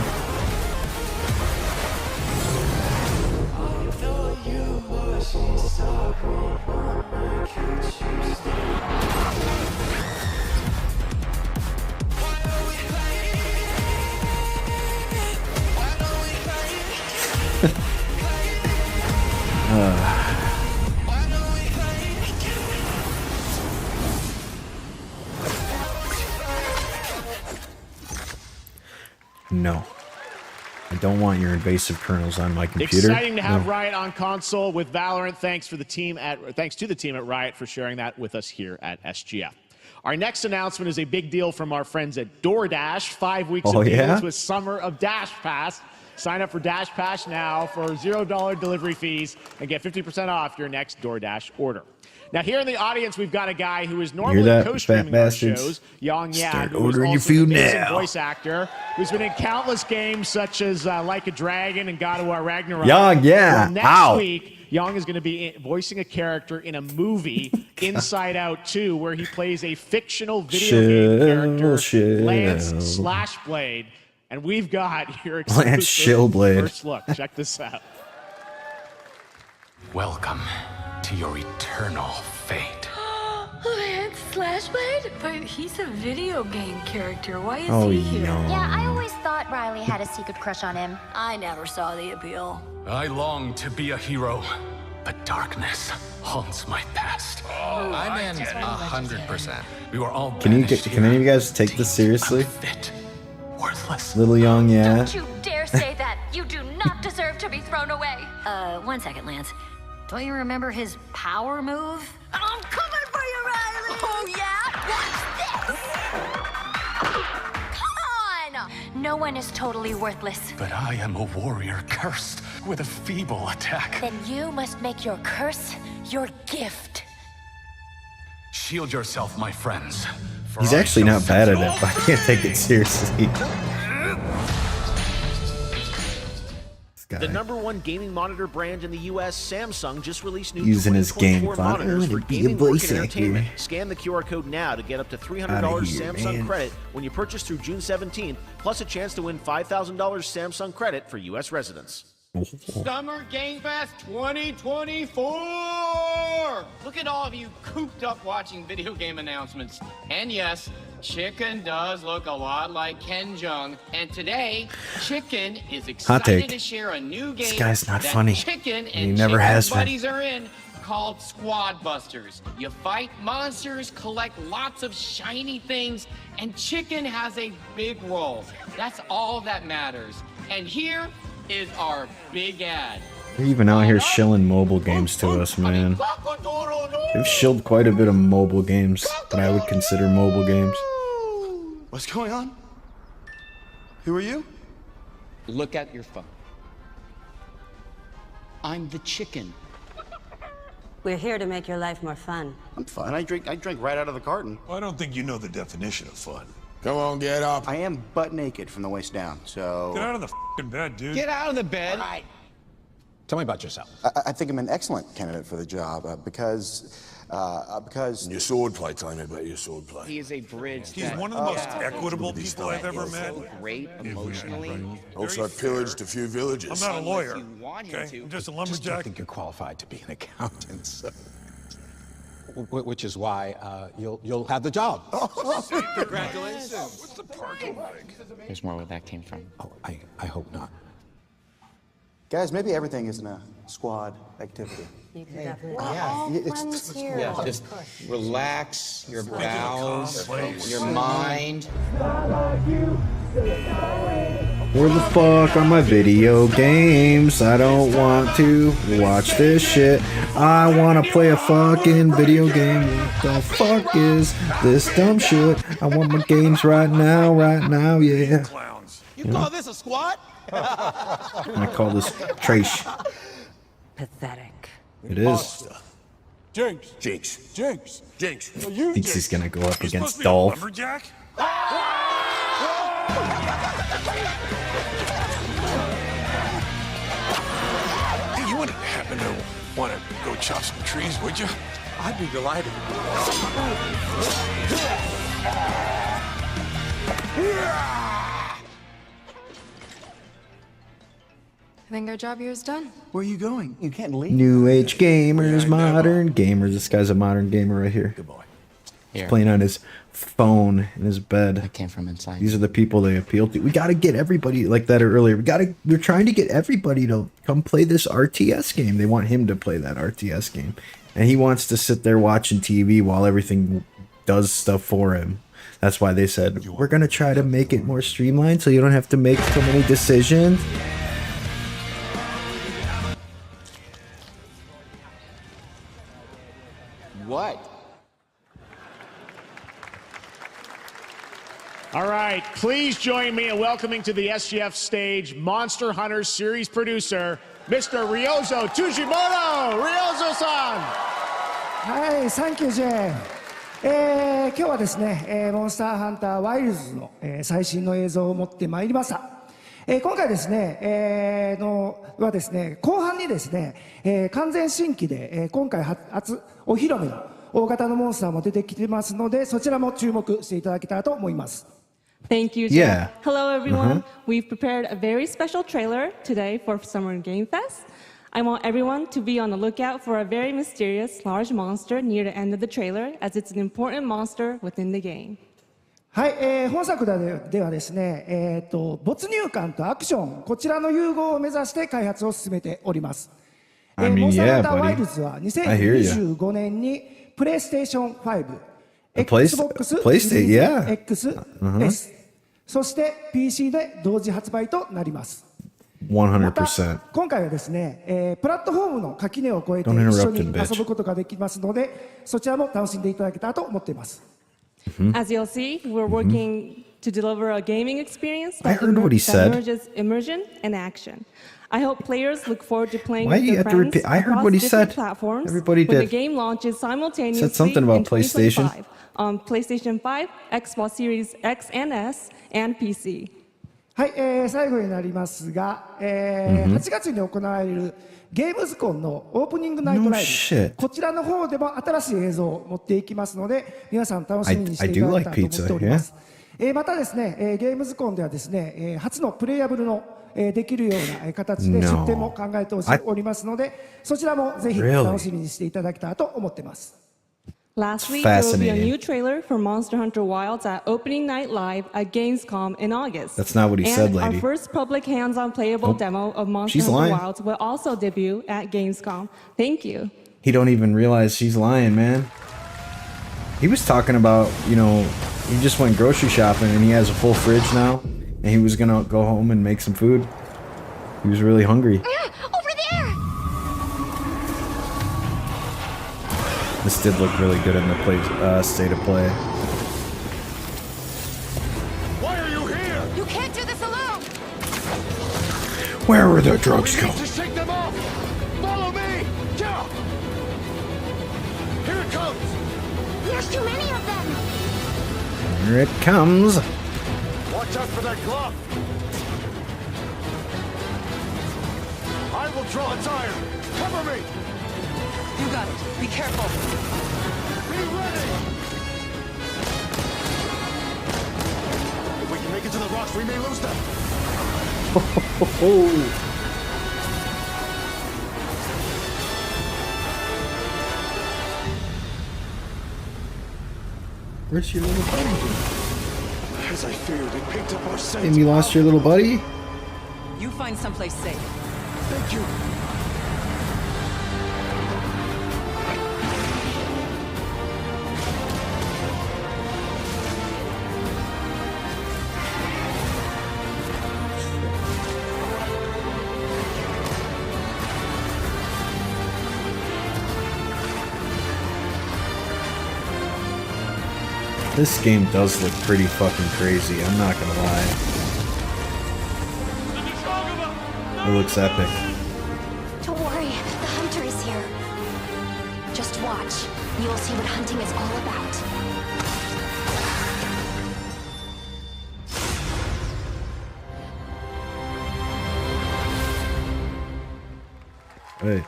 Speaker 1: No. I don't want your invasive kernels on my computer.
Speaker 4: Exciting to have
Speaker 1: No.
Speaker 4: Riot on console with Valorant. Thanks to the team at Riot for sharing that with us here at SGF. Our next announcement is a big deal from our friends at DoorDash. 5 weeks
Speaker 1: Oh,
Speaker 4: of deals
Speaker 1: yeah?
Speaker 4: with Summer of Dash Pass. Sign up for Dash Pass now for $0 delivery fees and get 50% off your next DoorDash order. Now, here in the audience, we've got a guy who is normally
Speaker 1: that,
Speaker 4: co-streaming
Speaker 1: fat
Speaker 4: our
Speaker 1: bastards?
Speaker 4: shows, Yang Yan,
Speaker 1: Start
Speaker 4: who is
Speaker 1: ordering your
Speaker 4: also an
Speaker 1: food
Speaker 4: amazing
Speaker 1: now.
Speaker 4: voice actor, who's been in countless games such as Like a Dragon and God of War Ragnarok.
Speaker 1: Yang, yeah.
Speaker 4: Well, next
Speaker 1: Ow.
Speaker 4: week, Young is going to be voicing a character in a movie, Inside Out 2, where he plays a fictional video game character, Lance Slashblade. And we've got your
Speaker 1: Lance Shillblade.
Speaker 4: first look. Check this out.
Speaker 16: Welcome to your eternal fate.
Speaker 7: Lance Slashblade? But he's a video game character. Why is
Speaker 1: Oh,
Speaker 7: he here?
Speaker 1: Young.
Speaker 20: Yeah, I always thought Riley had a secret crush on him.
Speaker 7: I never saw the appeal.
Speaker 16: I long to be a hero, but darkness haunts my past.
Speaker 21: I'm in 100%.
Speaker 16: We were all
Speaker 1: Can any of you guys take this seriously? Little Young, yeah.
Speaker 20: Don't you dare say that. You do not deserve to be thrown away.
Speaker 7: 1 second, Lance. Don't you remember his power move? I'm coming for you, Riley!
Speaker 20: Oh, yeah? Watch this! Come on! No one is totally worthless.
Speaker 16: But I am a warrior cursed with a feeble attack.
Speaker 20: Then you must make your curse your gift.
Speaker 16: Shield yourself, my friends.
Speaker 1: He's actually not bad at it, but I can't take it seriously.
Speaker 4: The #1 gaming monitor brand in the U.S., Samsung, just released new
Speaker 1: Using his game
Speaker 4: 2024
Speaker 1: font.
Speaker 4: monitors for
Speaker 1: Be a
Speaker 4: gaming, work,
Speaker 1: voice
Speaker 4: and
Speaker 1: actor.
Speaker 4: entertainment. Scan the QR code now to get up to $300
Speaker 1: Outta here,
Speaker 4: Samsung
Speaker 1: man.
Speaker 4: credit when you purchase through June 17th, plus a chance to win $5,000 Samsung credit for U.S. residents.
Speaker 22: Summer Game Fest 2024! Look at all of you cooped up watching video game announcements. And yes, Chicken does look a lot like Ken Jeong. And today, Chicken is
Speaker 1: Hot take.
Speaker 22: excited to share a new game
Speaker 1: This guy's not
Speaker 22: that
Speaker 1: funny.
Speaker 22: Chicken
Speaker 1: He
Speaker 22: and
Speaker 1: never
Speaker 22: Chicken's
Speaker 1: has been.
Speaker 22: buddies are in, called Squad Busters. You fight monsters, collect lots of shiny things, and Chicken has a big role. That's all that matters. And here is our big ad.
Speaker 1: They're even out here shilling mobile games to us, man. They've shilled quite a bit of mobile games that I would consider mobile games.
Speaker 22: What's going on? Who are you? Look at your phone. I'm the Chicken.
Speaker 23: We're here to make your life more fun.
Speaker 22: I'm fun. I drink right out of the carton.
Speaker 15: I don't think you know the definition of fun.
Speaker 22: Come on, get up. I am butt naked from the waist down, so...
Speaker 15: Get out of the f***ing bed, dude.
Speaker 22: Get out of the bed.
Speaker 24: Tell me about yourself.
Speaker 22: I think I'm an excellent candidate for the job because...
Speaker 15: Your swordplay, tell me about your swordplay.
Speaker 22: He is a bridge.
Speaker 15: He's one of the most equitable people I've ever met.
Speaker 22: Great emotionally.
Speaker 15: Also, I pillaged a few villages. I'm not a lawyer,
Speaker 22: want him
Speaker 15: okay?
Speaker 22: to.
Speaker 15: I'm just a
Speaker 24: I
Speaker 15: lumberjack.
Speaker 24: think you're qualified to be an accountant, so. Which is why you'll have the job.
Speaker 22: Congratulations.
Speaker 15: What's the parking like?
Speaker 22: There's more where that came from.
Speaker 24: Oh, I hope not.
Speaker 22: Guys, maybe everything isn't a squad activity.
Speaker 23: You can definitely.
Speaker 22: It's
Speaker 23: here.
Speaker 22: Yeah, just relax your bowels, your mind.
Speaker 1: Where the fuck are my video games? I don't want to watch this shit. I want to play a fucking video game. What the fuck is this dumb shit? I want my games right now, yeah.
Speaker 22: You call this a squad?
Speaker 1: I call this trash.
Speaker 23: Pathetic.
Speaker 1: It is.
Speaker 15: Jinx. Jinx. Jinx. Jinx.
Speaker 1: Thinks he's gonna go up against Dolph.
Speaker 15: Lumberjack? Hey, you wouldn't happen to want to go chop some trees, would you?
Speaker 24: I'd be delighted.
Speaker 7: I think our job here is done.
Speaker 22: Where are you going? You can't leave.
Speaker 1: New age gamers, modern gamers. This guy's a modern gamer right here. Good boy. He's playing on his phone in his bed. I
Speaker 22: came from inside.
Speaker 1: These are the people they appeal to. We got to get everybody, like that earlier. We're trying to get everybody to come play this RTS game. They want him to play that RTS game. And he wants to sit there watching TV while everything does stuff for him. That's why they said, we're going to try to make it more streamlined so you don't have to make so many decisions.
Speaker 22: What?
Speaker 4: All right, please join me in welcoming to the SGF stage Monster Hunter series producer, Mr. Ryozo Tujimoto! Ryozo-san!
Speaker 25: はい、サンキュージェーン。今日はですね、モンスターハンターワイルズの、最新の映像を持ってまいりました。今回ですね、はですね、後半にですね、完全新規で、今回初お披露目の大型のモンスターも出てきてますので、そちらも注目していただけたらと思います。
Speaker 3: Thank you, Jack. Hello, everyone. We've prepared a very special trailer today for Summer Game Fest. I want everyone to be on the lookout for a very mysterious large monster near the end of the trailer, as it's an important monster within the game.
Speaker 25: はい、本作ではですね、没入感とアクション、こちらの融合を目指して開発を進めております。モンスターハンターワイルズは2025年にプレイステーション5、Xbox Series X、S、そして PC で同時発売となります。
Speaker 1: 100%。
Speaker 25: 今回はですね、プラットフォームの垣根を越えて一緒に遊ぶことができますので、そちらも楽しんでいただけたらと思っています。
Speaker 3: As you'll see, we're working to deliver a gaming experience that
Speaker 1: merges
Speaker 3: immersion and action. I hope players look forward to playing
Speaker 1: Why
Speaker 3: with
Speaker 1: do you
Speaker 3: their
Speaker 1: have to
Speaker 3: friends
Speaker 1: repeat? I heard what he
Speaker 3: across different
Speaker 1: said.
Speaker 3: platforms
Speaker 1: Everybody
Speaker 3: when the
Speaker 1: did.
Speaker 3: game launches simultaneously
Speaker 1: Said something about
Speaker 3: in
Speaker 1: PlayStation.
Speaker 3: 2025 on PlayStation 5, Xbox Series X and S, and PC.
Speaker 25: はい、最後になりますが、8月に行われるゲームズコンのオープニングナイトライブ、こちらの方でも新しい映像を持っていきますので、皆さん楽しみにしていただけたらと思っております。またですね、ゲームズコンではですね、初のプレイヤブルのできるような形で出展も考えておりますので、そちらもぜひ楽しみにしていただけたらと思っています。
Speaker 3: Lastly, there will be a new trailer for Monster Hunter Wilds at Opening Night Live at Gamescom in August.
Speaker 1: That's not what he said, lady.
Speaker 3: And our first public hands-on playable demo of Monster Hunter Wilds will also debut at Gamescom. Thank you.
Speaker 1: He don't even realize she's lying, man. He was talking about, you know, he just went grocery shopping and he has a full fridge now, and he was gonna go home and make some food. He was really hungry.
Speaker 9: Over there!
Speaker 1: This did look really good in the state of play.
Speaker 15: Why are you here?
Speaker 9: You can't do this alone!
Speaker 1: Where were the drugs
Speaker 15: We
Speaker 1: go?
Speaker 15: need to shake them off! Follow me! Yeah! Here it comes!
Speaker 9: There's too many of them!
Speaker 1: Here it comes.
Speaker 15: Watch out for that glove! I will draw its iron! Cover me!
Speaker 10: You got it. Be careful.
Speaker 15: Be ready! If we can make it to the rocks, we may lose them!
Speaker 1: Where's your little buddy?
Speaker 15: As I feared, it picked up our scent.
Speaker 1: And you lost your little buddy?
Speaker 10: You find someplace safe.
Speaker 15: Thank you.
Speaker 1: This game does look pretty fucking crazy, I'm not gonna lie. It looks epic.
Speaker 20: Don't worry, the hunter is here. Just watch. You will see what hunting is all about.
Speaker 1: Right.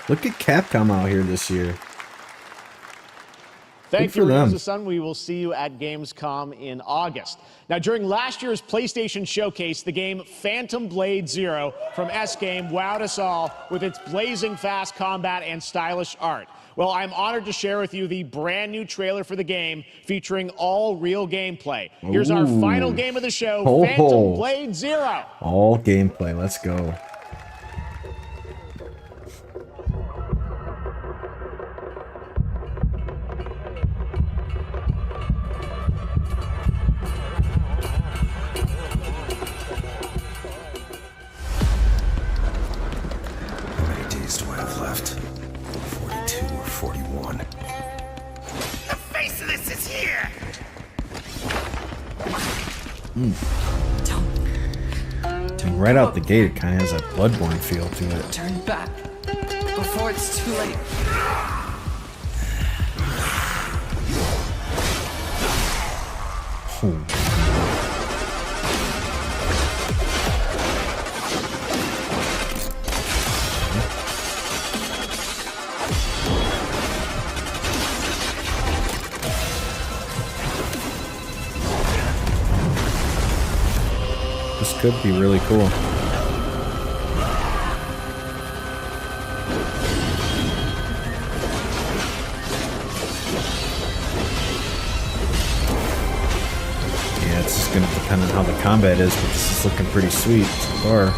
Speaker 1: Look at Capcom out here this year.
Speaker 4: Thank you, Ryuza-san. We will see you at Gamescom in August. Now, during last year's PlayStation Showcase, the game Phantom Blade Zero from S-Game wowed us all with its blazing fast combat and stylish art. Well, I'm honored to share with you the brand new trailer for the game featuring all real gameplay. Here's our final game of the show, Phantom Blade Zero.
Speaker 1: All gameplay, let's go.
Speaker 6: Left 42 or 41. The Faceless is here!
Speaker 1: And right out the gate, it kind of has a Bloodborne feel to it.
Speaker 10: Turn back before it's too late.
Speaker 1: could be really cool. Yeah, it's just gonna depend on how the combat is, but this is looking pretty sweet so far.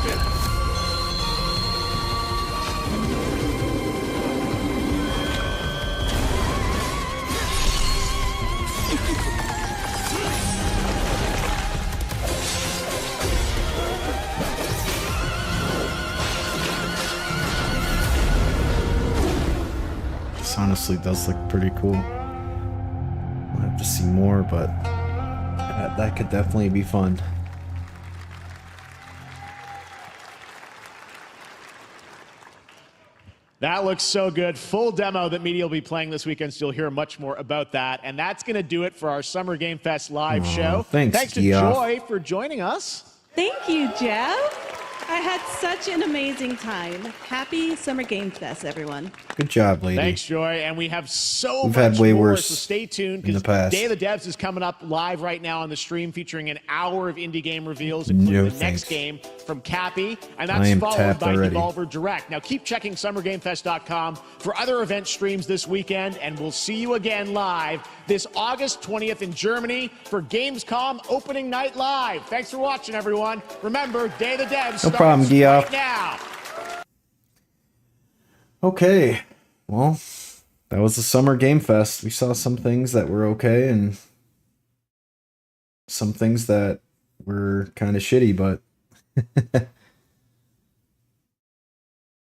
Speaker 1: This honestly does look pretty cool. I'll have to see more, but that could definitely be fun.
Speaker 4: That looks so good. Full demo that media will be playing this weekend, so you'll hear much more about that. And that's going to do it for our Summer Game Fest live show.
Speaker 1: Thanks
Speaker 4: to
Speaker 1: Geoff.
Speaker 4: Joy for joining us.
Speaker 3: Thank you, Jeff. I had such an amazing time. Happy Summer Game Fest, everyone.
Speaker 1: Good job, lady.
Speaker 4: Thanks, Joy. And we have so
Speaker 1: We've
Speaker 4: much
Speaker 1: had way
Speaker 4: more,
Speaker 1: worse
Speaker 4: so stay tuned
Speaker 1: in the
Speaker 4: because
Speaker 1: past.
Speaker 4: Day of the Devs is coming up live right now on the stream, featuring an hour of indie game reveals, including the next game from Cappy, and
Speaker 1: I
Speaker 4: that's
Speaker 1: am
Speaker 4: followed
Speaker 1: tapped
Speaker 4: by
Speaker 1: already.
Speaker 4: Devolver Direct. Now keep checking SummerGameFest.com for other event streams this weekend, and we'll see you again live this August 20th in Germany for Gamescom Opening Night Live. Thanks for watching, everyone. Remember, Day of the Devs
Speaker 1: No problem,
Speaker 4: starts
Speaker 1: Geoff.
Speaker 4: right now.
Speaker 1: Okay, well, that was the Summer Game Fest. We saw some things that were okay and some things that were kind of shitty, but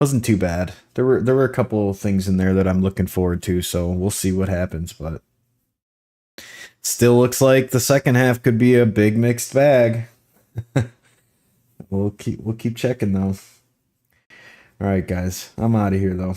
Speaker 1: wasn't too bad. There were a couple of things in there that I'm looking forward to, so we'll see what happens, but still looks like the second half could be a big mixed bag. We'll keep checking though. All right, guys, I'm out of here though.